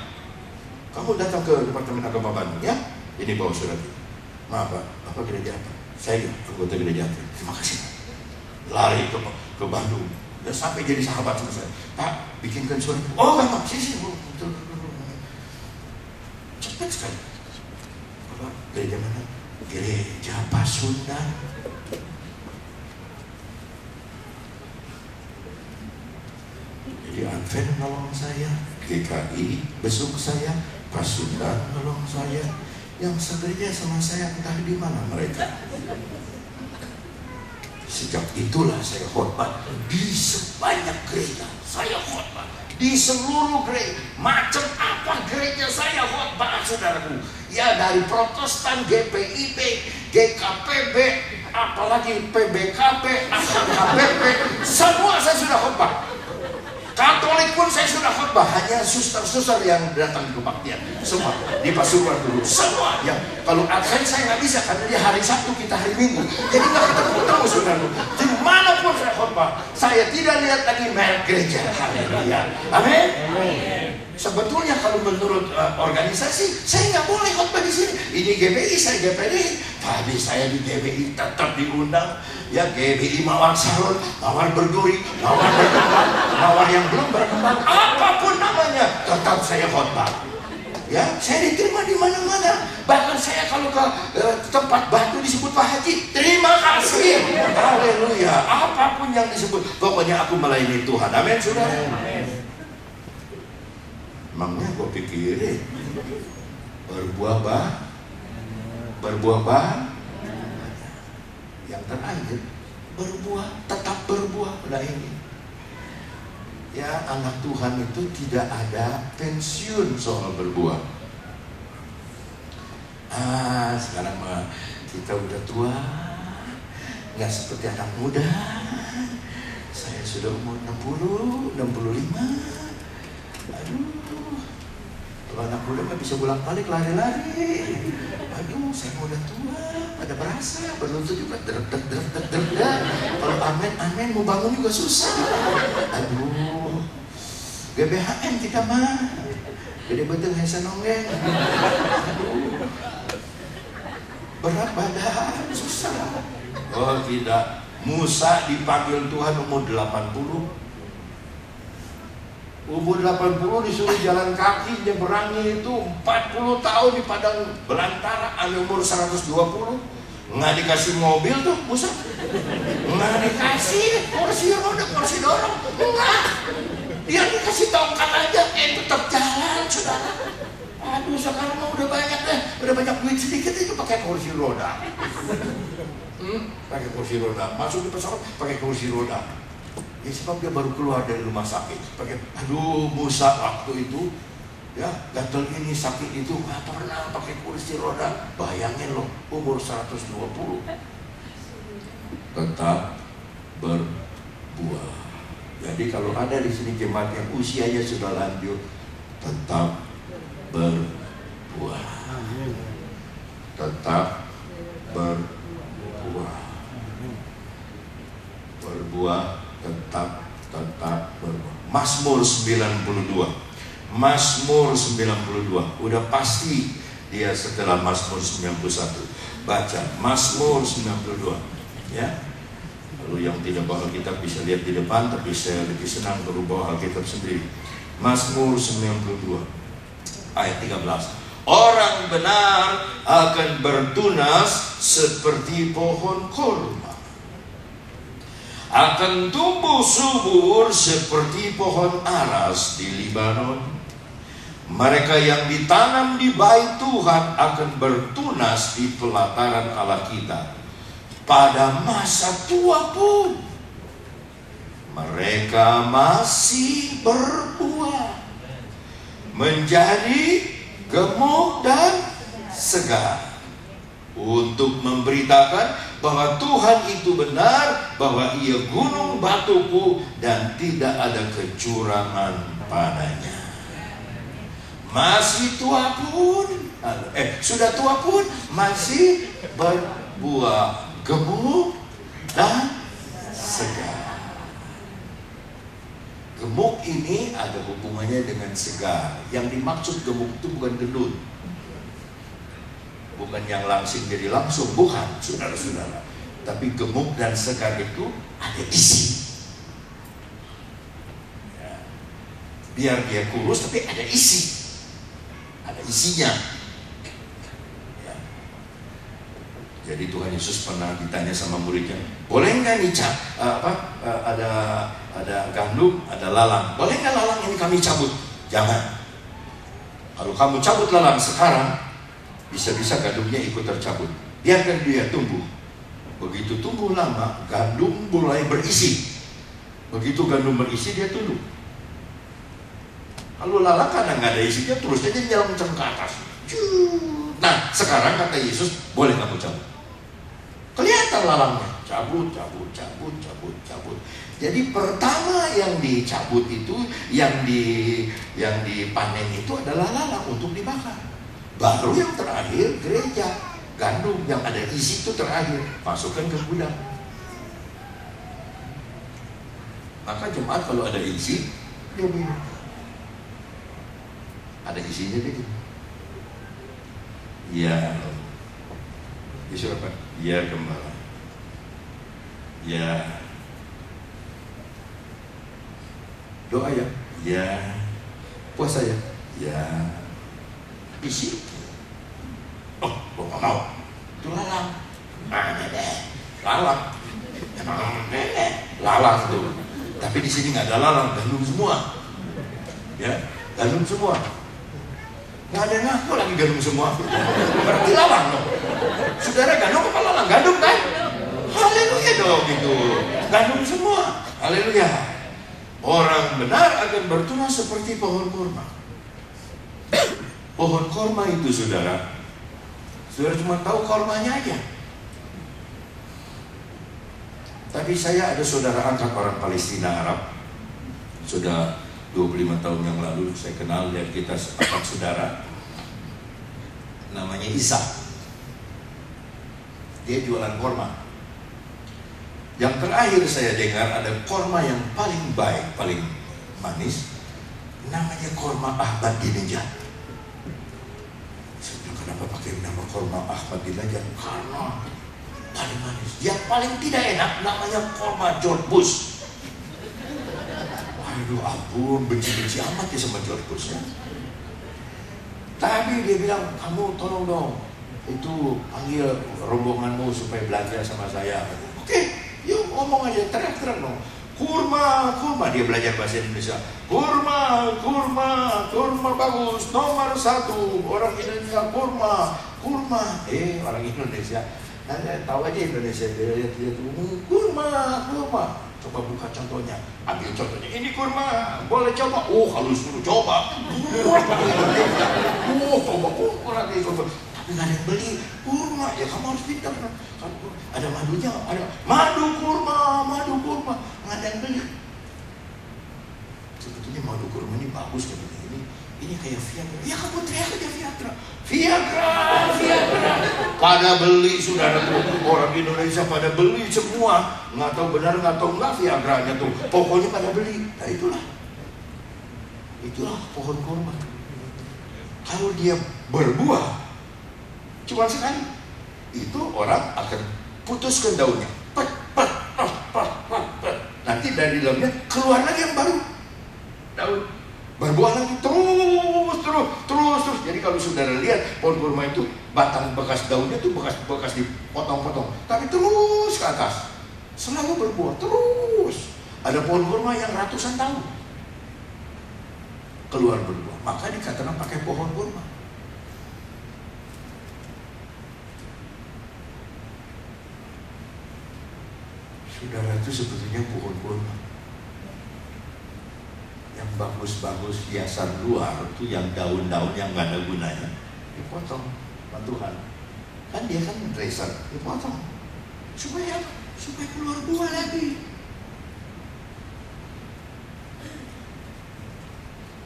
Kamu datang ke Departemen Agama Bandung ya? Ini bawa surat ini. Maaf Pak, Bapak gereja apa? Saya anggota gereja apa? Terima kasih Pak. Lari ke Bandung. Dan sampai jadi sahabat sama saya. Pak, bikinkan surat. Bapak, sini. Cepat sekali. Bapak, gereja mana? Gereja Pasundan. Jadi Advent nolong saya, GKI besuk saya, Pasundan nolong saya. Yang segereja sama saya entah di mana mereka. Sejak itulah saya khotbah di sebanyak gereja. Saya khotbah di seluruh gereja. Macam apa gereja saya khotbah saudaraku. Ya dari Protestan, GPIB, GKPB, apalagi PBKP, AKKBP, semua saya sudah khotbah. Katolik pun saya sudah khotbah, hanya suster-suster yang datang ke kebaktian. Semua di Pasuruan dulu, semua. Yang kalau Advent saya nggak bisa karena dia hari Sabtu, kita hari Minggu. Jadi nggak ketemu saudara. Dimanapun saya khotbah, saya tidak lihat lagi merek gereja. Haleluya, amin. Sebetulnya kalau menurut organisasi, saya nggak boleh khotbah di sini. Ini GBI, saya GPD. Tapi saya di GBI tetap diundang. Ya GBI Mawar Salon, Mawar Berduri, Mawar Berkembang, Mawar yang belum berkembang, apapun namanya, tetap saya khotbah. Ya, saya diterima di mana-mana. Bahkan saya kalau ke tempat batu disebut Pak Haji, terima kasih. Haleluya. Apapun yang disebut, pokoknya aku melayani Tuhan. Amin, saudara. Emangnya gue pikirin berbuah yang terakhir tetap berbuah. Nah ini ya, anak Tuhan itu tidak ada pensiun soal berbuah. Sekarang mah kita udah tua, nggak seperti anak muda. Saya sudah umur 60, 65. Aduh, kalau anak muda nggak bisa bolak-balik lari-lari. Aduh, saya udah tua, pada berasa, berlutut juga der. Kalau amen, mau bangun juga susah. Aduh, GBHM kita mah, gede betul hanya nonggeng. Aduh, berat badan, susah. Oh tidak, Musa dipanggil Tuhan umur 80. Umur 80 disuruh jalan kaki, nyeberangi itu 40 tahun di padang belantara. Umur 120 nggak dikasih mobil tuh Musa, nggak dikasih kursi roda, kursi dorong, enggak. Dia dikasih tongkat aja, tetap jalan saudara. Aduh, sekarang mah udah banyak deh, udah banyak duit sedikit itu pakai kursi roda. Pakai kursi roda, masuk di pesawat pakai kursi roda. Ya sebab dia baru keluar dari rumah sakit pakai, aduh Musa waktu itu ya gatel ini sakit itu nggak pernah pakai kursi roda. Bayangin loh, umur 120 tetap berbuah. Jadi kalau ada di sini jemaat yang usianya sudah lanjut, tetap berbuah, tetap berbuah, tetap berbuah. Mazmur 92, Mazmur 92, udah pasti dia setelah Mazmur 91. Baca Mazmur 92 ya. Lalu yang tidak bawa Alkitab bisa lihat di depan, tapi saya lebih senang baru bawa Alkitab sendiri. Mazmur 92 ayat 13. Orang benar akan bertunas seperti pohon korma, akan tumbuh subur seperti pohon aras di Libanon. Mereka yang ditanam di bait Tuhan akan bertunas di pelataran Allah kita. Pada masa tua pun mereka masih berbuah, menjadi gemuk dan segar, untuk memberitakan bahwa Tuhan itu benar, bahwa Ia gunung batuku dan tidak ada kecurangan padanya. Masih tua pun, sudah tua pun masih berbuah, gemuk dan segar. Gemuk ini ada hubungannya dengan segar. Yang dimaksud gemuk itu bukan gendut, bukan yang langsing jadi langsung, bukan, saudara-saudara. Tapi gemuk dan segar itu ada isi. Ya. Biar dia kurus tapi ada isi, ada isinya. Ya. Jadi Tuhan Yesus pernah ditanya sama muridnya, boleh nggak nih ada gandum, ada lalang, boleh nggak lalang ini kami cabut? Jangan. Kalau kamu cabut lalang sekarang, bisa-bisa gandumnya ikut tercabut. Biarkan dia tumbuh. Begitu tumbuh lama, gandum mulai berisi. Begitu gandum berisi, dia tumbuh. Kalau lalang karena nggak ada isinya, terus aja jalan ke atas. Nah, sekarang kata Yesus, boleh kamu cabut. Kelihatan lalangnya, cabut. Jadi pertama yang dicabut itu, yang dipanen itu adalah lalang untuk dibakar. Baru yang terakhir gereja, gandum yang ada isi itu terakhir, masukkan ke gudang. Maka jemaat kalau ada isi, dia minum. Ada isinya dia gitu. Ya, Yesus apa? Ya gembala. Ya. Doa ya. Ya. Puasa ya. Ya. Isi. Oh, gua gak mau. Itu lalang. Mana deh? Lalang. Lalang tuh. Tapi di sini nggak ada lalang, gandum semua. Ya, gandum semua. Nggak ada ngaku lagi gandum semua. Berarti lalang dong. Saudara, gandum apa lalang? Gandum kan? Haleluya dong gitu. Gandum semua. Haleluya. Orang benar akan bertunas seperti pohon kurma. Pohon kurma itu saudara cuma tahu kurmanya aja. Tapi saya ada saudara angkat orang Palestina Arab. Sudah 25 tahun yang lalu saya kenal, dan kita sepakat saudara. Namanya Isa. Dia jualan kurma. Yang terakhir saya dengar ada kurma yang paling baik, paling manis. Namanya kurma Ahmadinejad. Saya bilang, kenapa pakai nama kurma Ahmadinejad? Karena paling manis. Yang paling tidak enak namanya kurma George Bush. Aduh ampun, benci-benci amat ya sama George Bush ya. Tapi dia bilang, kamu tolong dong, itu panggil rombonganmu supaya belajar sama saya. Oke, yuk ngomong aja, teriak-teriak dong. Kurma, kurma, dia belajar bahasa Indonesia. Kurma, kurma, kurma bagus, nomor 1. Orang Indonesia kurma, kurma. Orang Indonesia, tahu aja Indonesia, dia lihat kurma, kurma. Coba buka contohnya, ambil contohnya, ini kurma, boleh coba. Kalau suruh coba, coba. Tapi nggak ada yang beli kurma, ya kamu harus pintar. Ada madunya, ada madu kurma, nggak ada yang beli. Sebetulnya madu kurma ini bagus katanya, ini kayak Viagra. Ya kamu teriak aja Viagra. Pada beli saudara tuh, orang Indonesia pada beli semua. Nggak tahu benar nggak tahu nggak Viagranya tuh, pokoknya pada beli. Nah itulah pohon kurma. Kalau dia berbuah cuma sekali, itu orang akan putuskan daunnya. Nanti dari dalamnya keluar lagi yang baru daun. Berbuah lagi terus. Jadi kalau saudara lihat pohon kurma itu batang bekas daunnya tuh bekas dipotong-potong, tapi terus ke atas, selalu berbuah terus. Ada pohon kurma yang ratusan tahun keluar berbuah, maka dikatakan pakai pohon kurma. Saudara itu sebetulnya pohon kurma yang bagus-bagus hiasan luar itu, yang daun-daun yang gak ada gunanya dipotong sama Tuhan. Kan dia kan dresser, dipotong supaya apa? Supaya keluar buah lagi.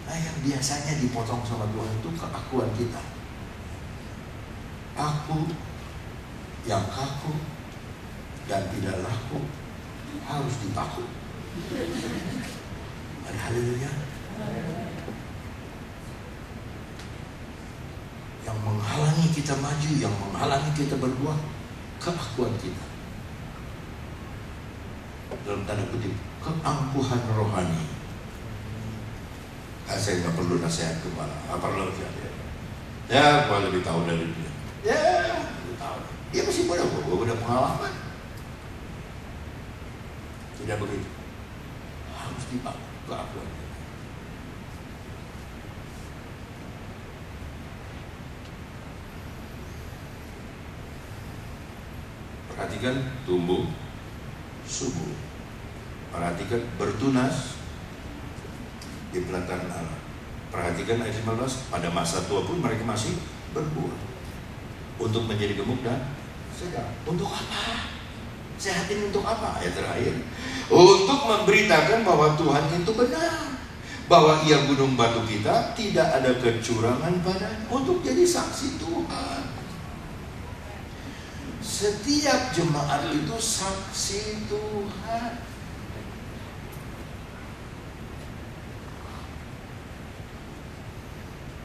Nah, yang biasanya dipotong sama Tuhan itu keakuan kita. Aku yang kaku dan tidak laku harus dipaku. Haleluya. Yang menghalangi kita maju, yang menghalangi kita berbuah, keakuan kita. Dalam tanda kutip, keangkuhan rohani. Saya nggak perlu nasihat kemana, apa lagi ya, gua lebih tahu dari dia. Ya, lebih tahu. Dia masih muda, gua udah pengalaman. Tidak begitu. Harus dipakai keakuan. Perhatikan tumbuh, subur. Perhatikan bertunas di pelataran Allah. Perhatikan ayat 15, pada masa tua pun mereka masih berbuah, untuk menjadi gemuk dan sehat. Untuk apa? Sehat ini untuk apa? Ayat terakhir, untuk memberitakan bahwa Tuhan itu benar, bahwa Ia gunung batu kita, tidak ada kecurangan padanya, untuk jadi saksi Tuhan. Setiap jemaat itu saksi Tuhan.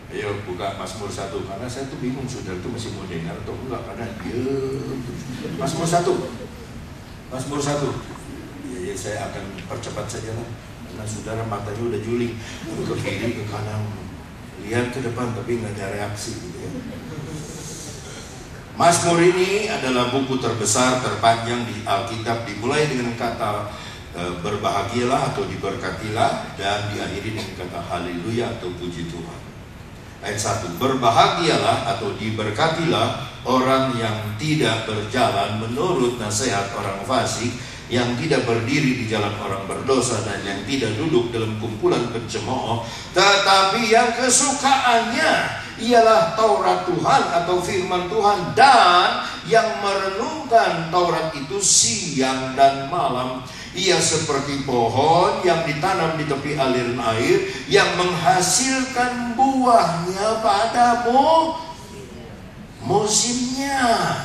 Ayo buka Mazmur 1, karena saya tuh bingung saudara itu masih mau dengar atau enggak, karena Mazmur 1. Mazmur 1. Ya, saya akan percepat saja lah, karena saudara matanya udah juling ke kiri ke kanan, lihat ke depan tapi nggak ada reaksi gitu ya. Mazmur ini adalah buku terbesar terpanjang di Alkitab, dimulai dengan kata berbahagialah atau diberkatilah, dan diakhiri dengan kata haleluya atau puji Tuhan. Ayat 1, berbahagialah atau diberkatilah orang yang tidak berjalan menurut nasihat orang fasik, yang tidak berdiri di jalan orang berdosa, dan yang tidak duduk dalam kumpulan pencemooh, tetapi yang kesukaannya ialah Taurat Tuhan atau firman Tuhan, dan yang merenungkan Taurat itu siang dan malam. Ia seperti pohon yang ditanam di tepi aliran air, yang menghasilkan buahnya pada musimnya.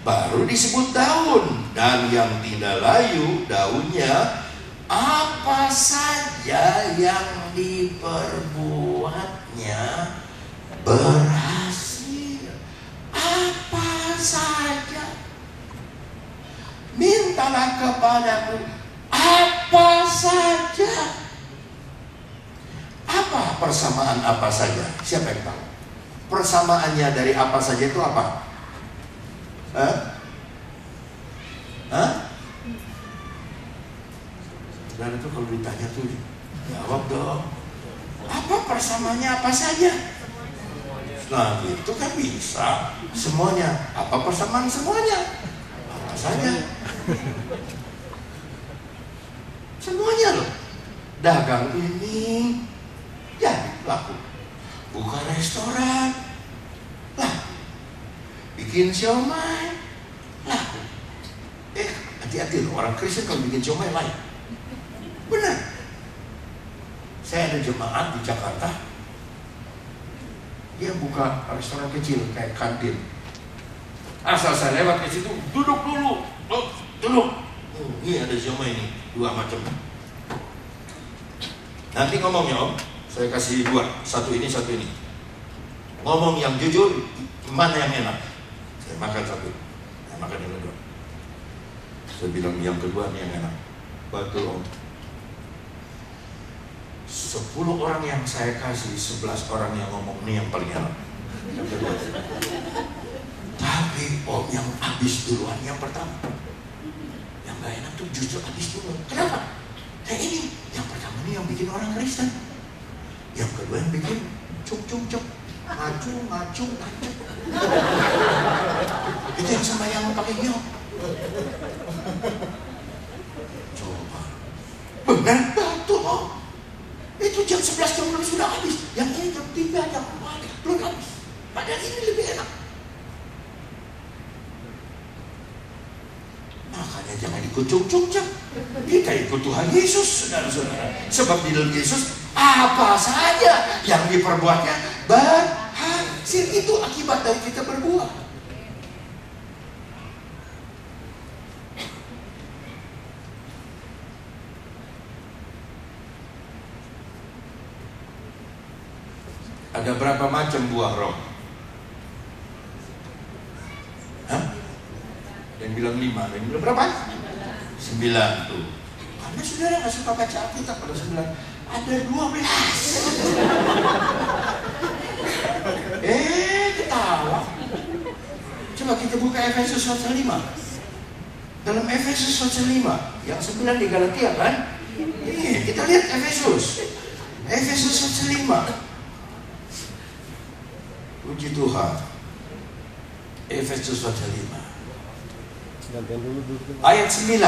Baru disebut daun, dan yang tidak layu daunnya, apa saja yang diperbuatnya berhasil. Apa saja. Mintalah kepadaku apa saja. Apa persamaan apa saja? Siapa yang tahu? Persamaannya dari apa saja itu apa? Dan itu kalau ditanya tuh jawab dong. Apa persamaannya apa saja? Nah itu kan bisa semuanya. Apa persamaan semuanya? Apa saja? Semuanya loh. Dagang ini jadi laku. Buka restoran laku. Bikin siomay laku. Hati-hati loh, orang Kristen kalau bikin siomay lain. Benar. Saya ada jemaat di Jakarta, dia buka restoran kecil kayak kantin. Asal saya lewat ke situ, duduk dulu, duduk. Ini ada siomay ini, 2 macam. Nanti ngomongnya om, saya kasih 2, satu ini. Ngomong yang jujur, mana yang enak? Saya makan satu, saya makan yang kedua. Saya bilang yang kedua nih yang enak. Betul om. 10 orang yang saya kasih, 11 orang yang ngomong, nih yang paling enak. Tapi om yang habis duluan yang pertama. Yang gak enak tuh justru habis duluan. Kenapa? Kayak ini, yang pertama nih yang bikin orang Kristen. Yang kedua yang bikin cuk. Ngacu. Itu yang sama yang pakai nyok. Coba. Benar betul om. Itu jam 11 jam 6 sudah habis. Yang ini jam 3 jam 4 belum habis. Padahal ini lebih enak. Makanya jangan ikut cuk-cuk. Kita ikut Tuhan Yesus, saudara-saudara. Sebab di dalam Yesus apa saja yang diperbuatnya berhasil. Itu akibat dari kita berbuat. Ada berapa macam buah roh? Hah? Yang bilang 5, yang bilang berapa? 9 tuh. Karena saudara nggak suka baca Alkitab pada 9. Ada 12. Ketawa. Coba kita buka Efesus pasal 5. Dalam Efesus pasal 5, yang 9 di Galatia kan? Kita lihat Efesus pasal 5. Puji Tuhan. Efesus pasal 5. Ayat 9.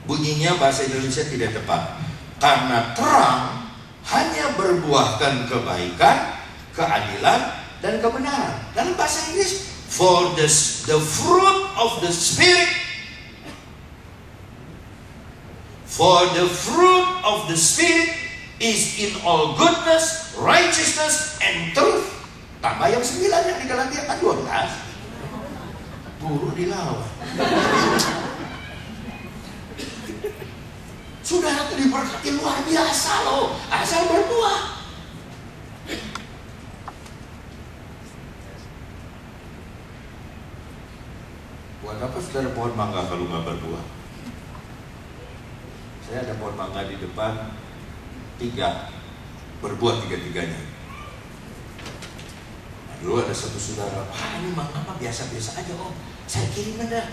Bunyinya bahasa Indonesia tidak tepat. Karena terang hanya berbuahkan kebaikan, keadilan, dan kebenaran. Dalam bahasa Inggris, for the fruit of the Spirit. For the fruit of the Spirit is in all goodness, righteousness, and truth. Tambah yang 9 yang di Galatia kan 12. Buruk dilawan. Saudara itu diberkati luar biasa loh. Asal berbuah. Buat apa saudara pohon mangga kalau nggak berbuah? Saya ada pohon mangga di depan 3. Berbuah 3-3-nya. Dulu ada satu saudara, ini mangga mah biasa-biasa aja om. Saya kirim ada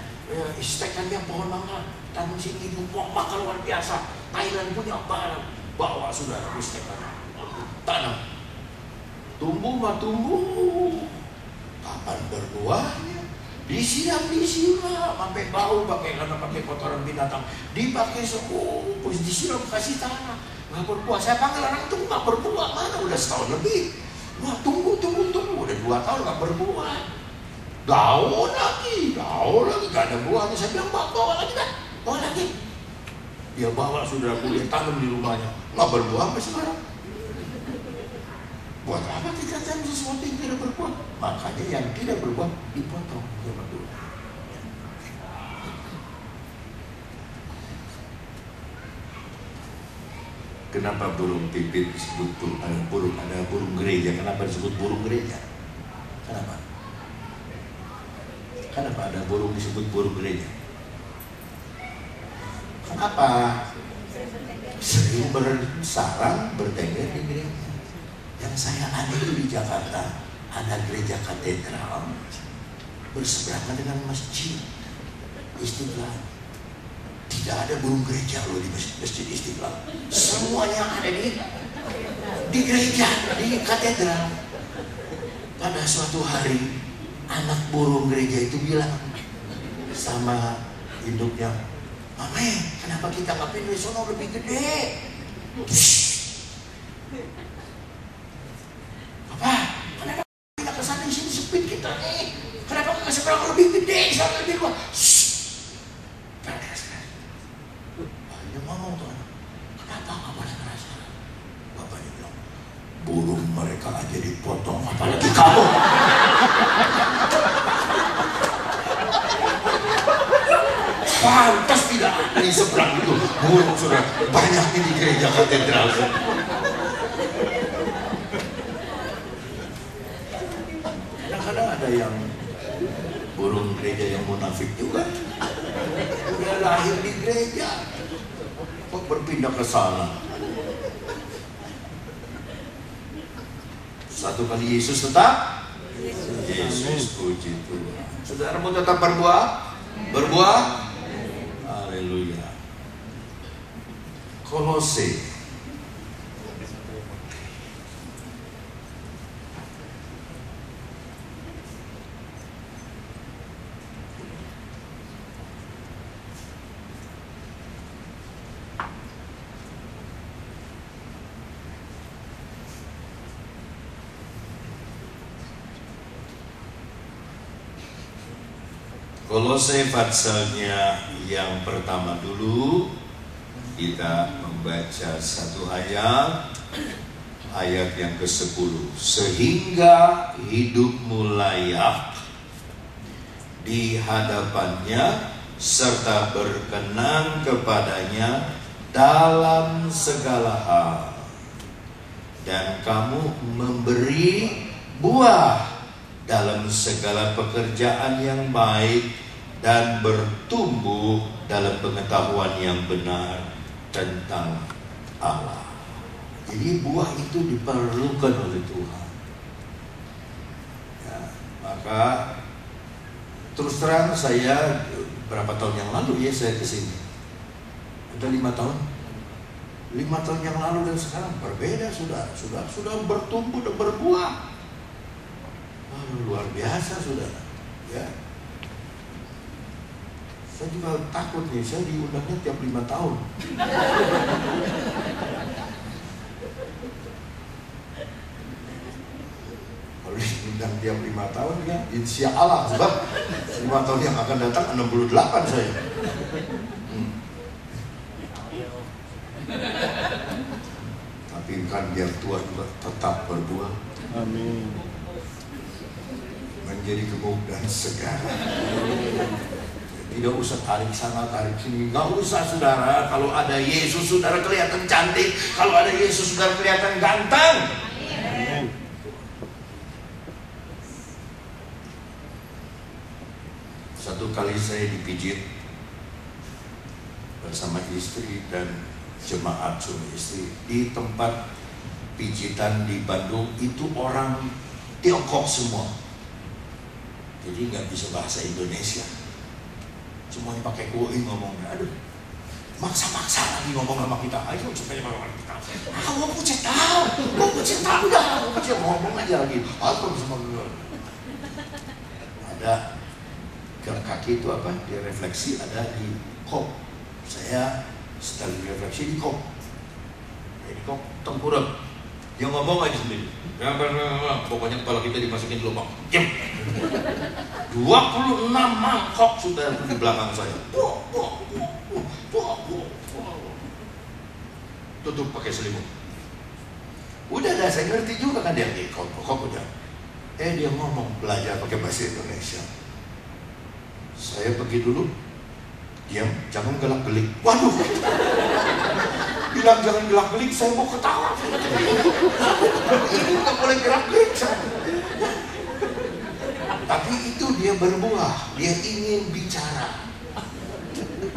istekannya pohon mangga, tanam sini buah mangga luar biasa. Thailand punya barang, bawa saudara istekan, tanam. Tumbuh mah tumbuh. Kapan berbuahnya? Disiram, sampai bau karena pakai kotoran binatang. Dipakai sekupus, disiram kasih tanah, nggak berbuah. Saya panggil orang itu nggak berbuah, mana udah setahun lebih. Wah, tunggu, udah 2 tahun gak berbuah. Daun lagi, gak ada buahnya. Saya bilang, bawa lagi. Dia bawa saudara kuliah, tanam di rumahnya. Gak berbuah sampai sekarang. Buat apa kita tanam sesuatu yang tidak berbuah? Makanya yang tidak berbuah dipotong. Kenapa burung pipit disebut burung? Ada burung gereja. Kenapa disebut burung gereja? Kenapa ada burung disebut burung gereja? Kenapa? Sering bersarang, bertengger di gereja. Yang saya aneh itu di Jakarta ada gereja katedral berseberangan dengan masjid Istiqlal. Tidak ada burung gereja loh di masjid Istiqlal. Semuanya ada di gereja, di katedral. Pada suatu hari anak burung gereja itu bilang sama induknya, Mame, kenapa kita nggak pindah sono lebih gede? Apa? Kenapa kita kesana di sini sempit kita nih? Kenapa nggak seberang lebih gede, sana lebih luas? Dia ngomong tuh, kenapa nggak boleh ngerasa? Bapaknya bilang, burung mereka aja dipotong, apalagi kamu. Pantas tidak ada di seberang itu burung sudah banyak di gereja katedral. Kadang-kadang ada yang burung gereja yang munafik juga. Udah lahir di gereja, kok berpindah ke sana? Satu kali Yesus tetap Yesus, puji Tuhan. Saudara mau tetap berbuah? Berbuah? Haleluya. Kolose Kolose pasalnya yang pertama dulu, kita membaca satu ayat yang ke-10. Sehingga hidupmu layak di hadapannya serta berkenan kepadanya dalam segala hal, dan kamu memberi buah dalam segala pekerjaan yang baik dan bertumbuh dalam pengetahuan yang benar tentang Allah. Jadi buah itu diperlukan oleh Tuhan. Ya, maka terus terang saya berapa tahun yang lalu ya saya kesini. Ada 5 tahun. 5 tahun yang lalu dan sekarang berbeda, sudah bertumbuh dan berbuah. Luar biasa, saudara. Ya. Saya juga takut nih, saya diundangnya tiap 5 tahun. Kalau diundang tiap 5 tahun ya, insya Allah, sebab 5 tahun yang akan datang 68 saya. Tapi kan biar tua juga tetap berbuah. Amin. Menjadi gemuk dan segar. Tidak usah tarik sana tarik sini, nggak usah saudara. Kalau ada Yesus saudara kelihatan cantik, kalau ada Yesus saudara kelihatan ganteng. Amin. Satu kali saya dipijit bersama istri dan jemaat suami istri di tempat pijitan di Bandung. Itu orang Tiongkok semua, jadi nggak bisa bahasa Indonesia, semuanya pakai kuing ngomongnya. Aduh, maksa-maksa lagi ngomong sama kita. Ayo supaya ngomong sama kita. Mau pucat tahu dah, ngomong aja lagi. Apa sama gue? Ada gerak kaki itu apa? Dia refleksi ada di kop. Saya setelah refleksi di kop. Jadi kop tengkurap. Dia ngomong aja sendiri. Pokoknya kepala kita dimasukin di lubang. Diam. 26 mangkok sudah di belakang saya. Tutup pakai selimut. Udah dah, saya ngerti juga kan dia kok udah. Dia ngomong belajar pakai bahasa Indonesia. Saya pergi dulu. Diam, jangan gelak-gelik. Waduh. Bilang jangan gelak-gelik, saya mau ketawa. Ini nggak boleh gerak-gelik. Tapi itu dia berbuah, dia ingin bicara.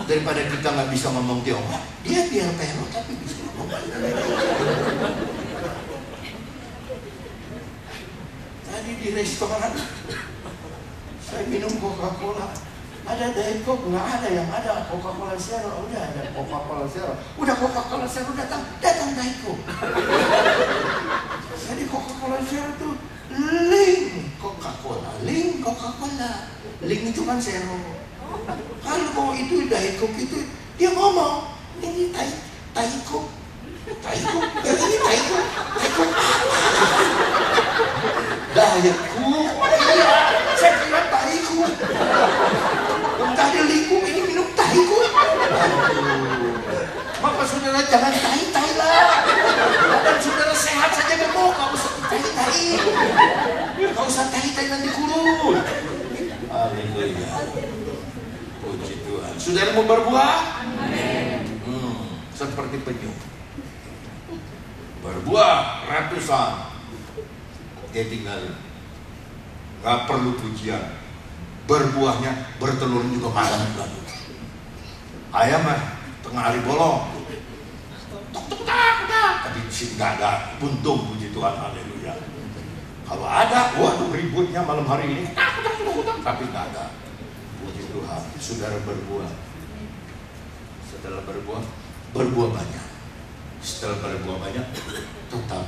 Daripada kita nggak bisa ngomong Tiongkok, dia biar Pero tapi bisa ngomong. Tadi di restoran, saya minum Coca-Cola. Ada Diet Coke, nggak ada, yang ada Coca-Cola Zero. Udah ada Coca-Cola Zero, udah Coca-Cola Zero datang Diet Coke. Jadi Coca-Cola Zero itu link Coca-Cola, link Coca-Cola, link itu kan zero. Kalau itu Diet Coke itu dia ngomong ini Diet Coke, ya ini Diet Coke. Diet Coke, iya, saya kira Diet Coke. Tadi lingkup ini minum tahiku. Maka saudara jangan tahi lah. Dan saudara sehat saja gemuk, gak usah tahi. Gak usah tahi nanti kurus. Haleluya. Puji Tuhan. Saudara mau berbuah? Seperti penyu. Berbuah ratusan. Dia tinggal. Gak perlu pujian. Berbuahnya, bertelur juga malam lagi. Ayam tengah hari bolong, tapi di sini nggak ada, buntung, puji Tuhan, haleluya. Kalau ada, waduh ributnya malam hari ini, tapi nggak ada. Puji Tuhan, saudara berbuah. Setelah berbuah banyak. Setelah berbuah banyak, tetap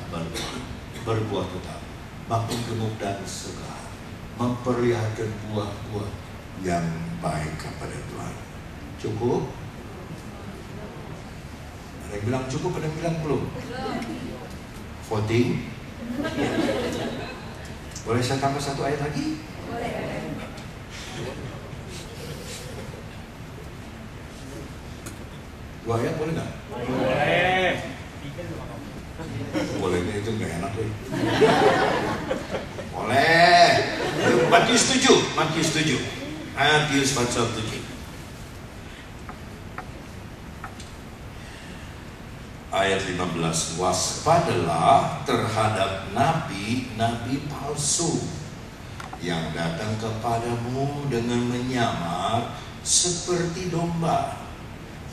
berbuah tetap. Makin gemuk dan segar, memperlihatkan buah-buah yang baik kepada Tuhan. Cukup? Ada yang bilang cukup, ada yang bilang belum? Voting? Boleh saya tambah satu ayat lagi? Boleh. Dua ayat boleh nggak? Boleh. Bolehnya itu nggak enak deh. Boleh. Matius 7. Matius pasal 7. Ayat 15. Waspadalah terhadap nabi-nabi palsu yang datang kepadamu dengan menyamar seperti domba,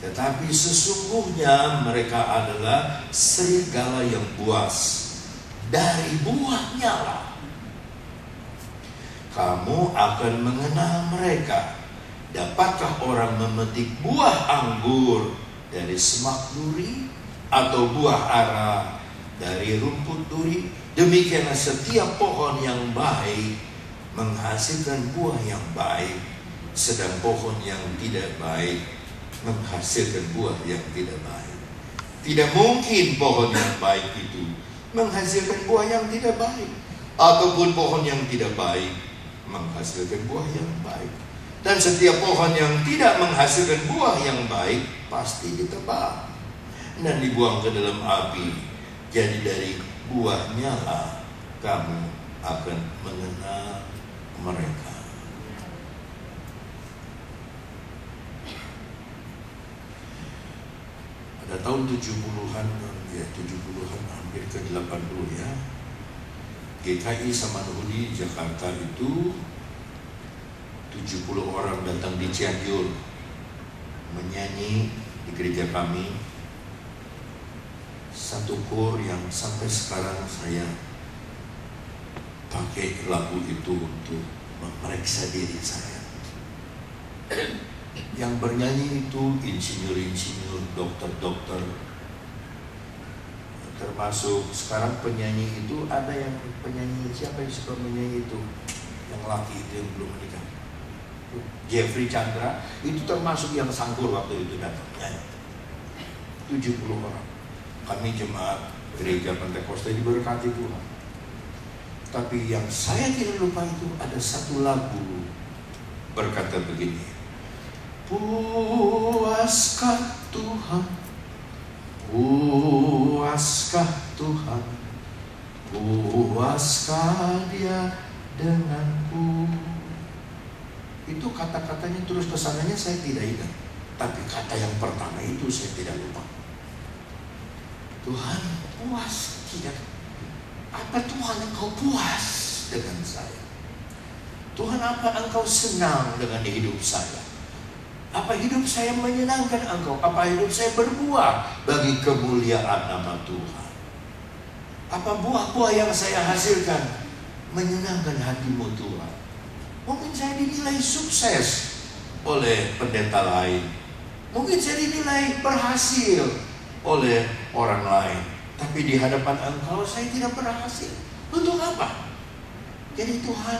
tetapi sesungguhnya mereka adalah serigala yang buas. Dari buahnya lah kamu akan mengenal mereka. Dapatkah orang memetik buah anggur dari semak duri, atau buah ara dari rumput duri? Demikianlah setiap pohon yang baik menghasilkan buah yang baik, sedang pohon yang tidak baik menghasilkan buah yang tidak baik. Tidak mungkin pohon yang baik itu menghasilkan buah yang tidak baik, ataupun pohon yang tidak baik menghasilkan buah yang baik. Dan setiap pohon yang tidak menghasilkan buah yang baik pasti ditebang dan dibuang ke dalam api. Jadi dari buahnya lah kamu akan mengenal mereka. Pada tahun 70-an, ya 70-an hampir ke 80 ya, GKI Samanhudi Jakarta itu 70 orang datang di Cianjur menyanyi di gereja kami. Satu kor yang sampai sekarang saya pakai lagu itu untuk memeriksa diri saya. Yang bernyanyi itu insinyur-insinyur, dokter-dokter, termasuk sekarang penyanyi itu ada yang penyanyi, siapa yang suka menyanyi itu, yang laki itu yang belum menikah, Jeffrey Chandra, itu termasuk yang sangkur waktu itu datang nyanyi. 70 orang. Kami jemaat gereja Pentakosta diberkati Tuhan. Tapi yang saya tidak lupa itu ada satu lagu berkata begini: puaskah Tuhan, puaskah Tuhan, puaskah Dia denganku. Itu kata-katanya terus kesananya saya tidak ingat, tapi kata yang pertama itu saya tidak lupa. Tuhan puas tidak? Apa Tuhan engkau puas dengan saya? Tuhan, apa engkau senang dengan hidup saya? Apa hidup saya menyenangkan engkau? Apa hidup saya berbuah bagi kemuliaan nama Tuhan? Apa buah-buah yang saya hasilkan menyenangkan hatimu Tuhan? Mungkin saya dinilai sukses oleh pendeta lain, mungkin saya dinilai berhasil oleh orang lain, tapi di hadapan engkau saya tidak berhasil. Untuk apa? Jadi Tuhan,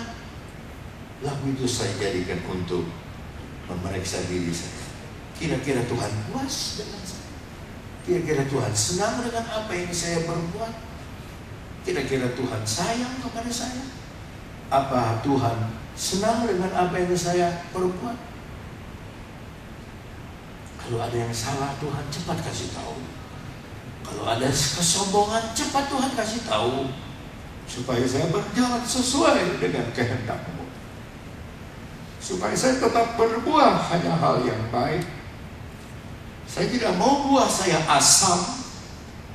lagu itu saya jadikan untuk memeriksa diri saya. Kira-kira Tuhan puas dengan saya? Kira-kira Tuhan senang dengan apa yang saya perbuat? Kira-kira Tuhan sayang kepada saya? Apa Tuhan senang dengan apa yang saya perbuat? Kalau ada yang salah, Tuhan cepat kasih tahu. Kalau ada kesombongan, cepat Tuhan kasih tahu, supaya saya berjalan sesuai dengan kehendak-Mu, supaya saya tetap berbuah hanya hal yang baik. Saya tidak mau buah saya asam.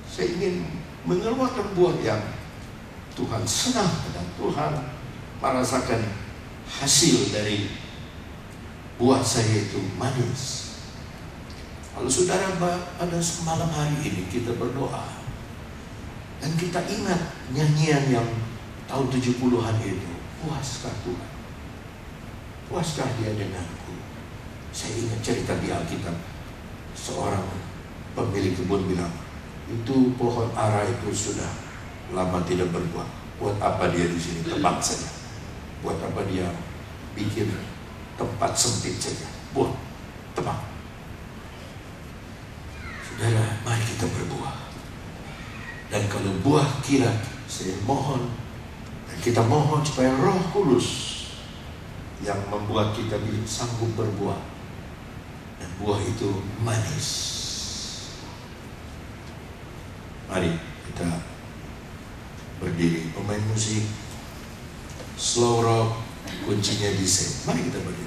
Saya ingin mengeluarkan buah yang Tuhan senang dan Tuhan merasakan hasil dari buah saya itu manis. Kalau saudara, pada malam hari ini kita berdoa dan kita ingat nyanyian yang tahun 70-an itu, puaskah Tuhan? Puaskah dia denganku? Saya ingat cerita di Alkitab, seorang pemilik kebun bilang, itu pohon ara itu sudah lama tidak berbuah. Buat apa dia di sini? Tebang saja. Buat apa dia bikin tempat sempit saja? Buat, tebang. Saudara, mari kita berbuah. Dan kalau buah kira, saya mohon, dan kita mohon supaya Roh Kudus yang membuat kita sanggup berbuah, dan buah itu manis. Mari kita berdiri. Pemain musik slow rock kuncinya di set. Mari kita berdiri.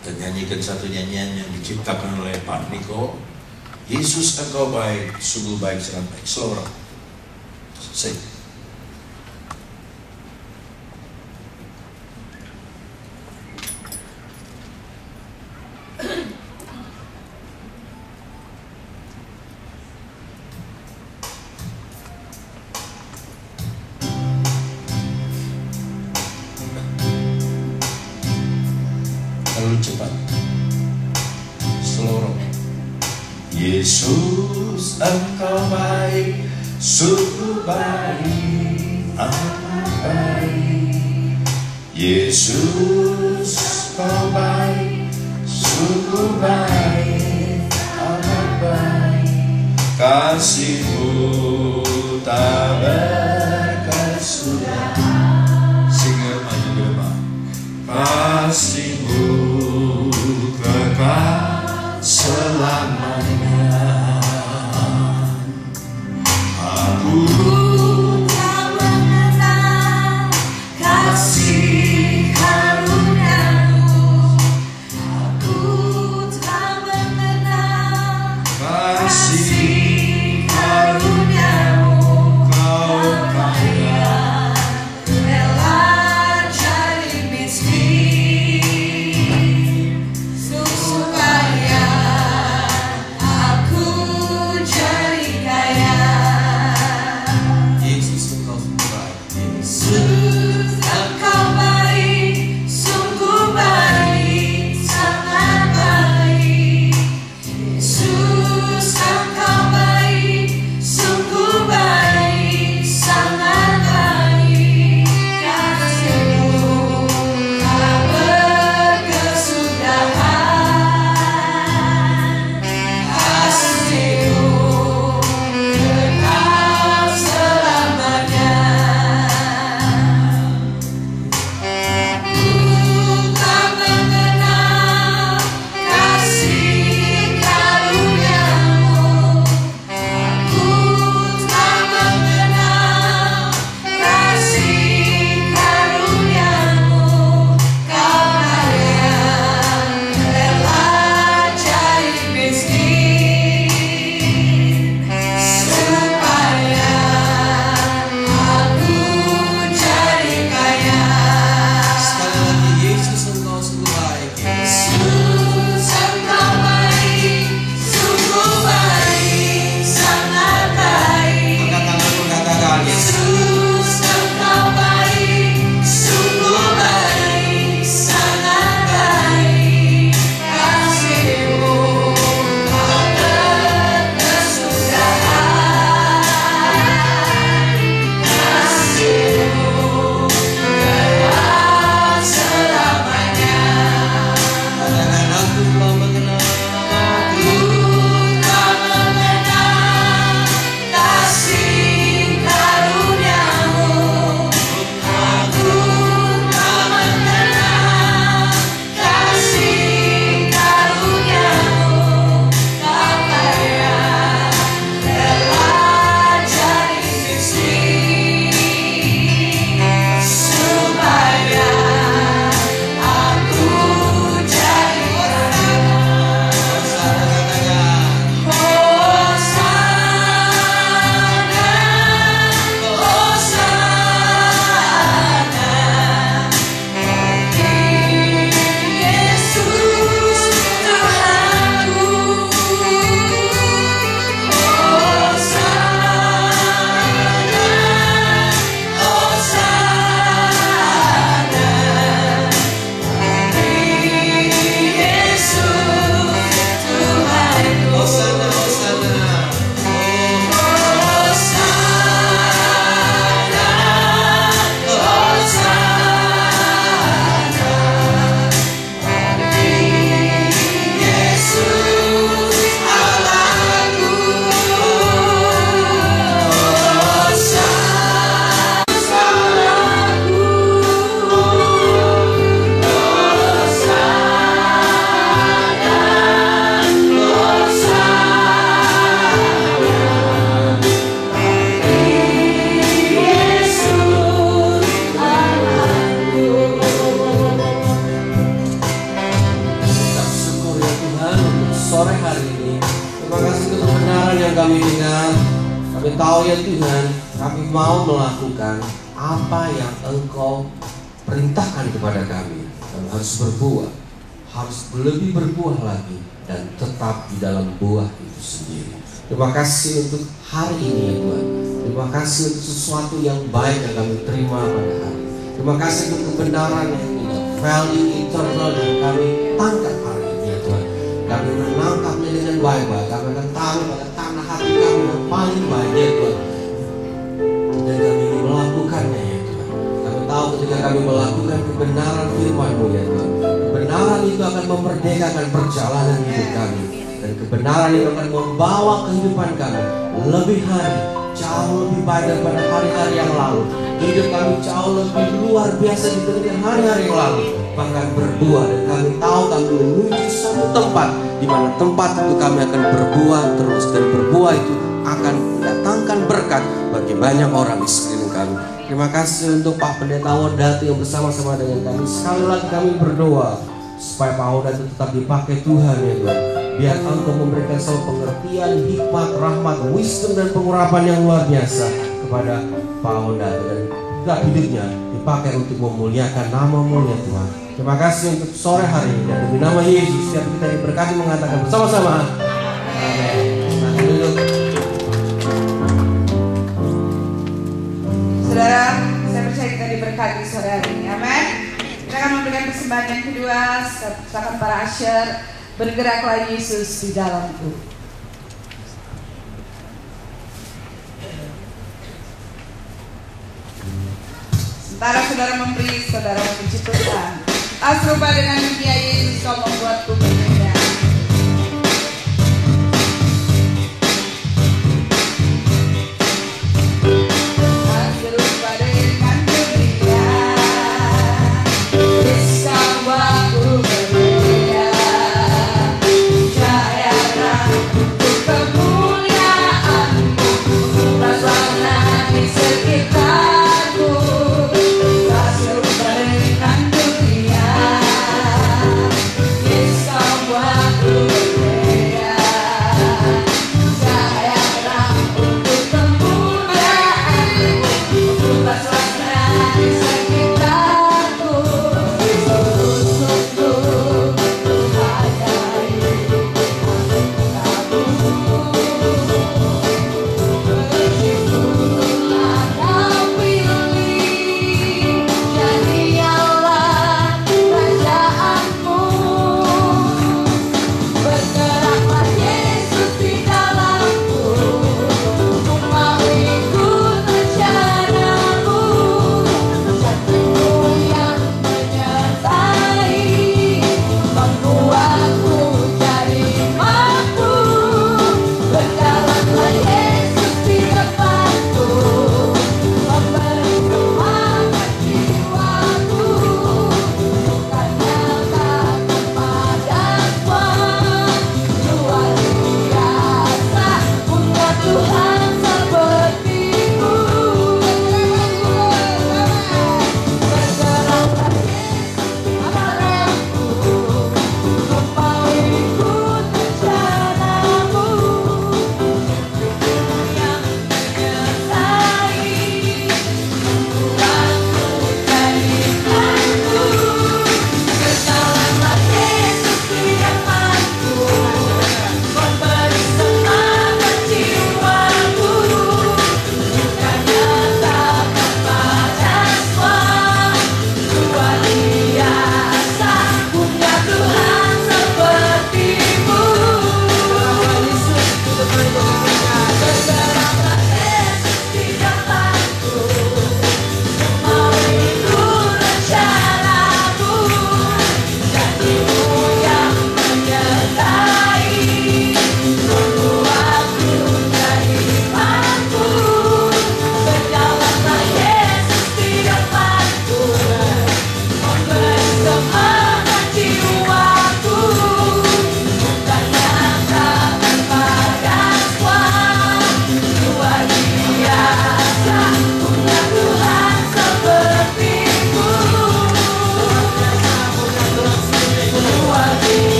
Kita nyanyikan satu nyanyian yang diciptakan oleh Pak Niko. Yesus engkau baik, sungguh baik, sangat baik. Slow rock. Sing. Terlalu cepat. Slow rock. Yesus engkau baik, sungguh baik, amat baik. Yesus engkau baik, sungguh baik, amat baik. Kasih-Mu tak berkesudahan. Singer maju ke depan. Kasih-Mu kekal selamanya. Aku tak mengenal kasih karunia-Mu. Aku tak mengenal kasih karunia-Mu. sore hari ini. Terima kasih untuk kebenaran yang kami dengar. Kami tahu ya Tuhan, kami mau melakukan apa yang Engkau perintahkan kepada kami. Kami harus berbuah, harus lebih berbuah lagi, dan tetap di dalam buah itu sendiri. Terima kasih untuk hari ini ya Tuhan. Terima kasih untuk sesuatu yang baik yang kami terima pada hari. Terima kasih untuk kebenaran yang value eternal yang kami tangkap hari ini ya Tuhan. Kami menangkapnya dengan baik-baik. Kami akan taruh pada tanah hati kami yang paling baik ya Tuhan. Dan kami ingin melakukannya ya Tuhan. Kami tahu ketika kami melakukan kebenaran firman-Mu ya Tuhan, kebenaran itu akan memerdekakan perjalanan hidup kami. Dan kebenaran itu akan membawa kehidupan kami lebih hari, jauh lebih baik daripada hari-hari yang lalu. Hidup kami jauh lebih luar biasa dibandingkan hari-hari yang lalu. Bahkan berbuah, dan kami tahu kami menuju satu tempat di mana tempat itu kami akan berbuah terus, dan berbuah itu akan mendatangkan berkat bagi banyak orang di sekeliling kami. Terima kasih untuk Pak Pendeta Wodati yang bersama-sama dengan kami. Sekali lagi kami berdoa supaya Pak Wodati tetap dipakai Tuhan ya Tuhan. Biar Engkau memberikan selalu pengertian, hikmat, rahmat, wisdom, dan pengurapan yang luar biasa kepada Pak Wodati, dan tetap hidupnya dipakai untuk memuliakan nama-Mu ya Tuhan. Terima kasih untuk sore hari ini, dan demi nama Yesus setiap kita diberkati mengatakan bersama-sama amin. Nah, duduk. Saudara, saya percaya kita diberkati sore hari ini. Amin. Kita akan memberikan persembahan yang kedua. Silakan para usher, bergeraklah Yesus di dalamku. Sementara saudara memberi, saudara memuji Tuhan. Serupa dengan dunia Yesus, kau membuatku berbeda. Serupa dengan dunia, Yesus kau membuatku berbeda. Percayalah untuk kemuliaan-Mu, mengubah suasana di sekitarku. Serupa dengan dunia, Yesus kau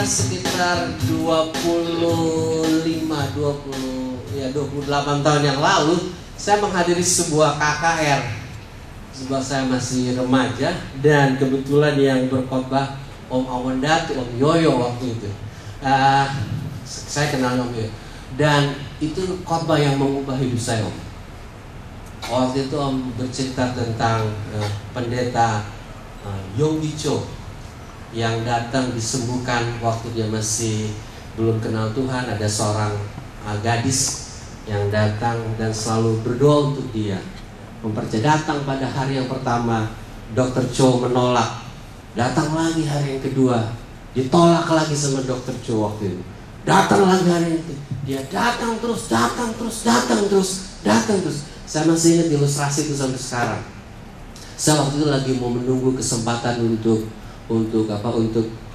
sekitar 28 tahun yang lalu, saya menghadiri sebuah KKR. Sebab saya masih remaja dan kebetulan yang berkhotbah Om Awandatu, Om Yoyo waktu itu. Saya kenal Om Yoyo. Dan itu khotbah yang mengubah hidup saya, Om. Waktu itu Om bercerita tentang pendeta Yonggi Cho yang datang disembuhkan waktu dia masih belum kenal Tuhan. Ada seorang gadis yang datang dan selalu berdoa untuk dia. Datang pada hari yang pertama, Dr. Cho menolak. Datang lagi hari yang kedua, ditolak lagi sama Dr. Cho waktu itu. Datang lagi hari itu, dia datang terus. Saya masih ingat ilustrasi itu sampai sekarang. Saya waktu itu lagi mau menunggu kesempatan untuk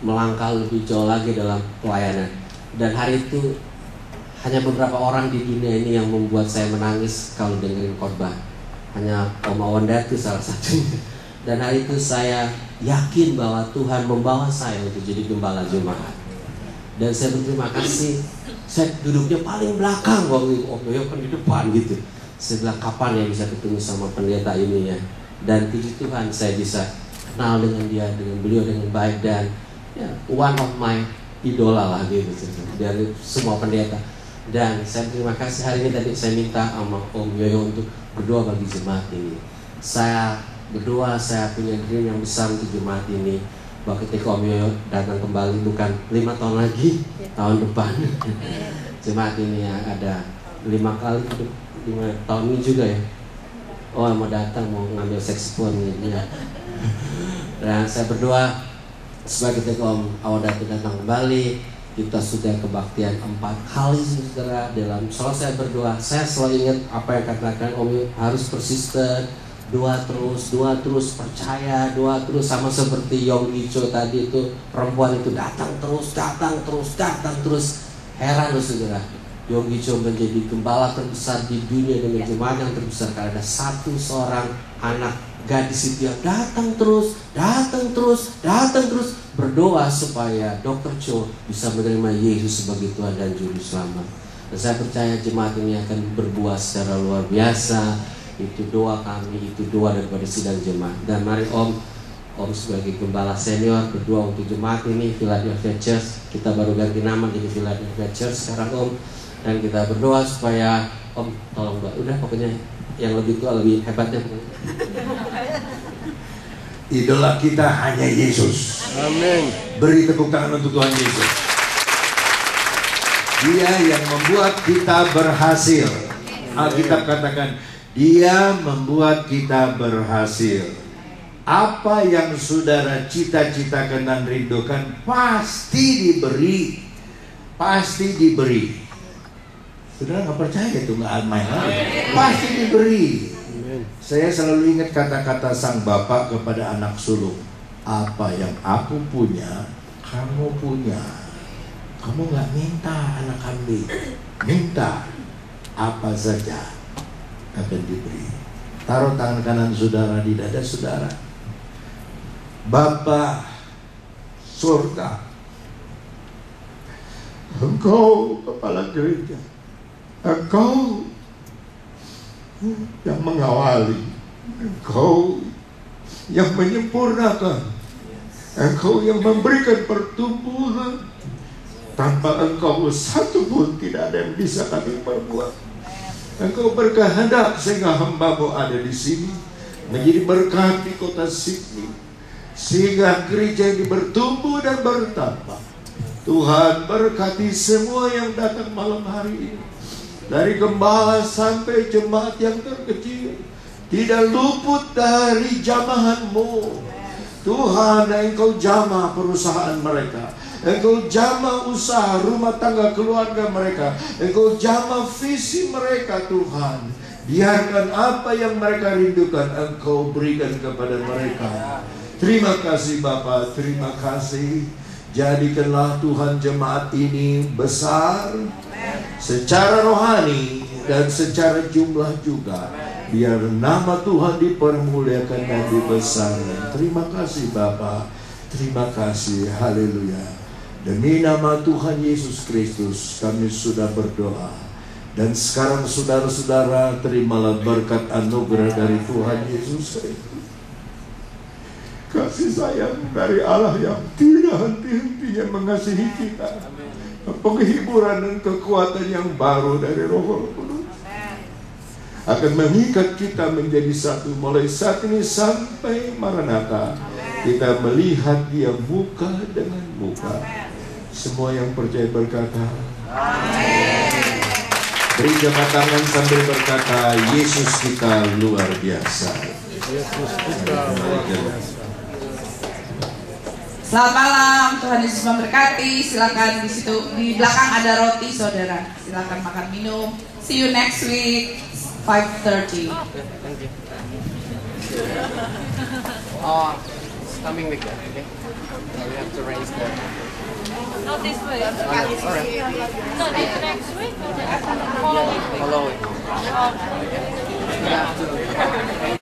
melangkah lebih jauh lagi dalam pelayanan. Dan hari itu hanya beberapa orang di dunia ini yang membuat saya menangis kalau dengerin khotbah. Hanya Om Awandatu salah satunya. Dan hari itu saya yakin bahwa Tuhan membawa saya untuk jadi gembala jemaat. Dan saya berterima kasih. Saya duduknya paling belakang waktu itu. Om Yoyo kan di depan gitu. Saya bilang kapan ya bisa ketemu sama pendeta ini ya. Dan puji Tuhan saya bisa kenal dengan dia, dengan beliau dengan baik. Dan ya, one of my idola lah gitu dari semua pendeta. Dan saya terima kasih hari ini tadi saya minta sama Om Yoyo untuk berdoa bagi jemaat ini. Saya berdoa, saya punya dream yang besar untuk jemaat ini. Bahwa ketika Om Yoyo datang kembali bukan 5 tahun lagi, tahun depan jemaat ini yang ada 5 tahun ini juga ya. Oh mau datang mau ngambil saxophone gitu ya. Dan saya berdoa supaya ketika Om Awandatu datang kembali, kita sudah kebaktian 4 kali saudara. Dalam selalu saya berdoa, saya selalu ingat apa yang katakan Om, harus persisten, doa terus, percaya, doa terus. Sama seperti Yonggi Cho tadi itu, perempuan itu datang terus. Heran loh saudara, Yonggi Cho menjadi gembala terbesar di dunia dengan jemaat yang terbesar karena ada seorang anak gadis itu yang datang terus berdoa supaya Dr. Cho bisa menerima Yesus sebagai Tuhan dan Juru Selamat. Dan saya percaya jemaat ini akan berbuah secara luar biasa. Itu doa kami, itu doa daripada sidang jemaat. Dan mari Om sebagai gembala senior berdoa untuk jemaat ini, Philadelphia Church. Kita baru ganti nama jadi Philadelphia Church sekarang Om. Dan kita berdoa supaya Om tolong Mbak, udah pokoknya yang lebih tua lebih hebatnya. Idola kita hanya Yesus. Amin. Beri tepuk tangan untuk Tuhan Yesus. Dia yang membuat kita berhasil. Alkitab katakan, Dia membuat kita berhasil. Apa yang saudara cita-citakan dan rindukan pasti diberi. Pasti diberi. Saudara nggak percaya itu nggak main lagi. Pasti diberi. Saya selalu ingat kata-kata sang bapak kepada anak sulung. Apa yang aku punya, kamu punya. Kamu nggak minta anak kambing, minta apa saja akan diberi. Taruh tangan kanan saudara di dada saudara. Bapa surga, Engkau kepala gereja, Engkau yang mengawali, Engkau yang menyempurnakan, Engkau yang memberikan pertumbuhan. Tanpa Engkau satu pun tidak ada yang bisa kami perbuat. Engkau berkehendak sehingga hamba-Mu ada di sini, menjadi berkat di kota Sydney, sehingga gereja ini bertumbuh dan bertambah. Tuhan berkati semua yang datang malam hari ini, dari gembala sampai jemaat yang terkecil, tidak luput dari jamahan-Mu. Tuhan, Engkau jamah perusahaan mereka, Engkau jamah usaha rumah tangga keluarga mereka, Engkau jamah visi mereka. Tuhan, biarkan apa yang mereka rindukan Engkau berikan kepada mereka. Terima kasih Bapa, terima kasih. Jadikanlah Tuhan jemaat ini besar secara rohani dan secara jumlah juga. Biar nama Tuhan dipermuliakan dan dibesarkan. Terima kasih Bapa, terima kasih. Haleluya. Demi nama Tuhan Yesus Kristus kami sudah berdoa. Dan sekarang saudara-saudara, terimalah berkat anugerah dari Tuhan Yesus Kristus. Kasih sayang dari Allah yang tidak henti-hentinya mengasihi kita. Penghiburan dan kekuatan yang baru dari Roh Kudus akan mengikat kita menjadi satu mulai saat ini sampai Maranatha. Kita melihat Dia muka dengan muka. Semua yang percaya berkata amin. Beri jabat tangan sambil berkata, Yesus kita luar biasa. Yesus kita luar biasa. Selamat malam, Tuhan Yesus memberkati. Silakan di situ di belakang ada roti, saudara. Silakan makan minum. See you next week 5:30. Coming week, okay? We have to raise the. Not this way. All right. No, this next week. Following week. Follow it. Okay. We have to.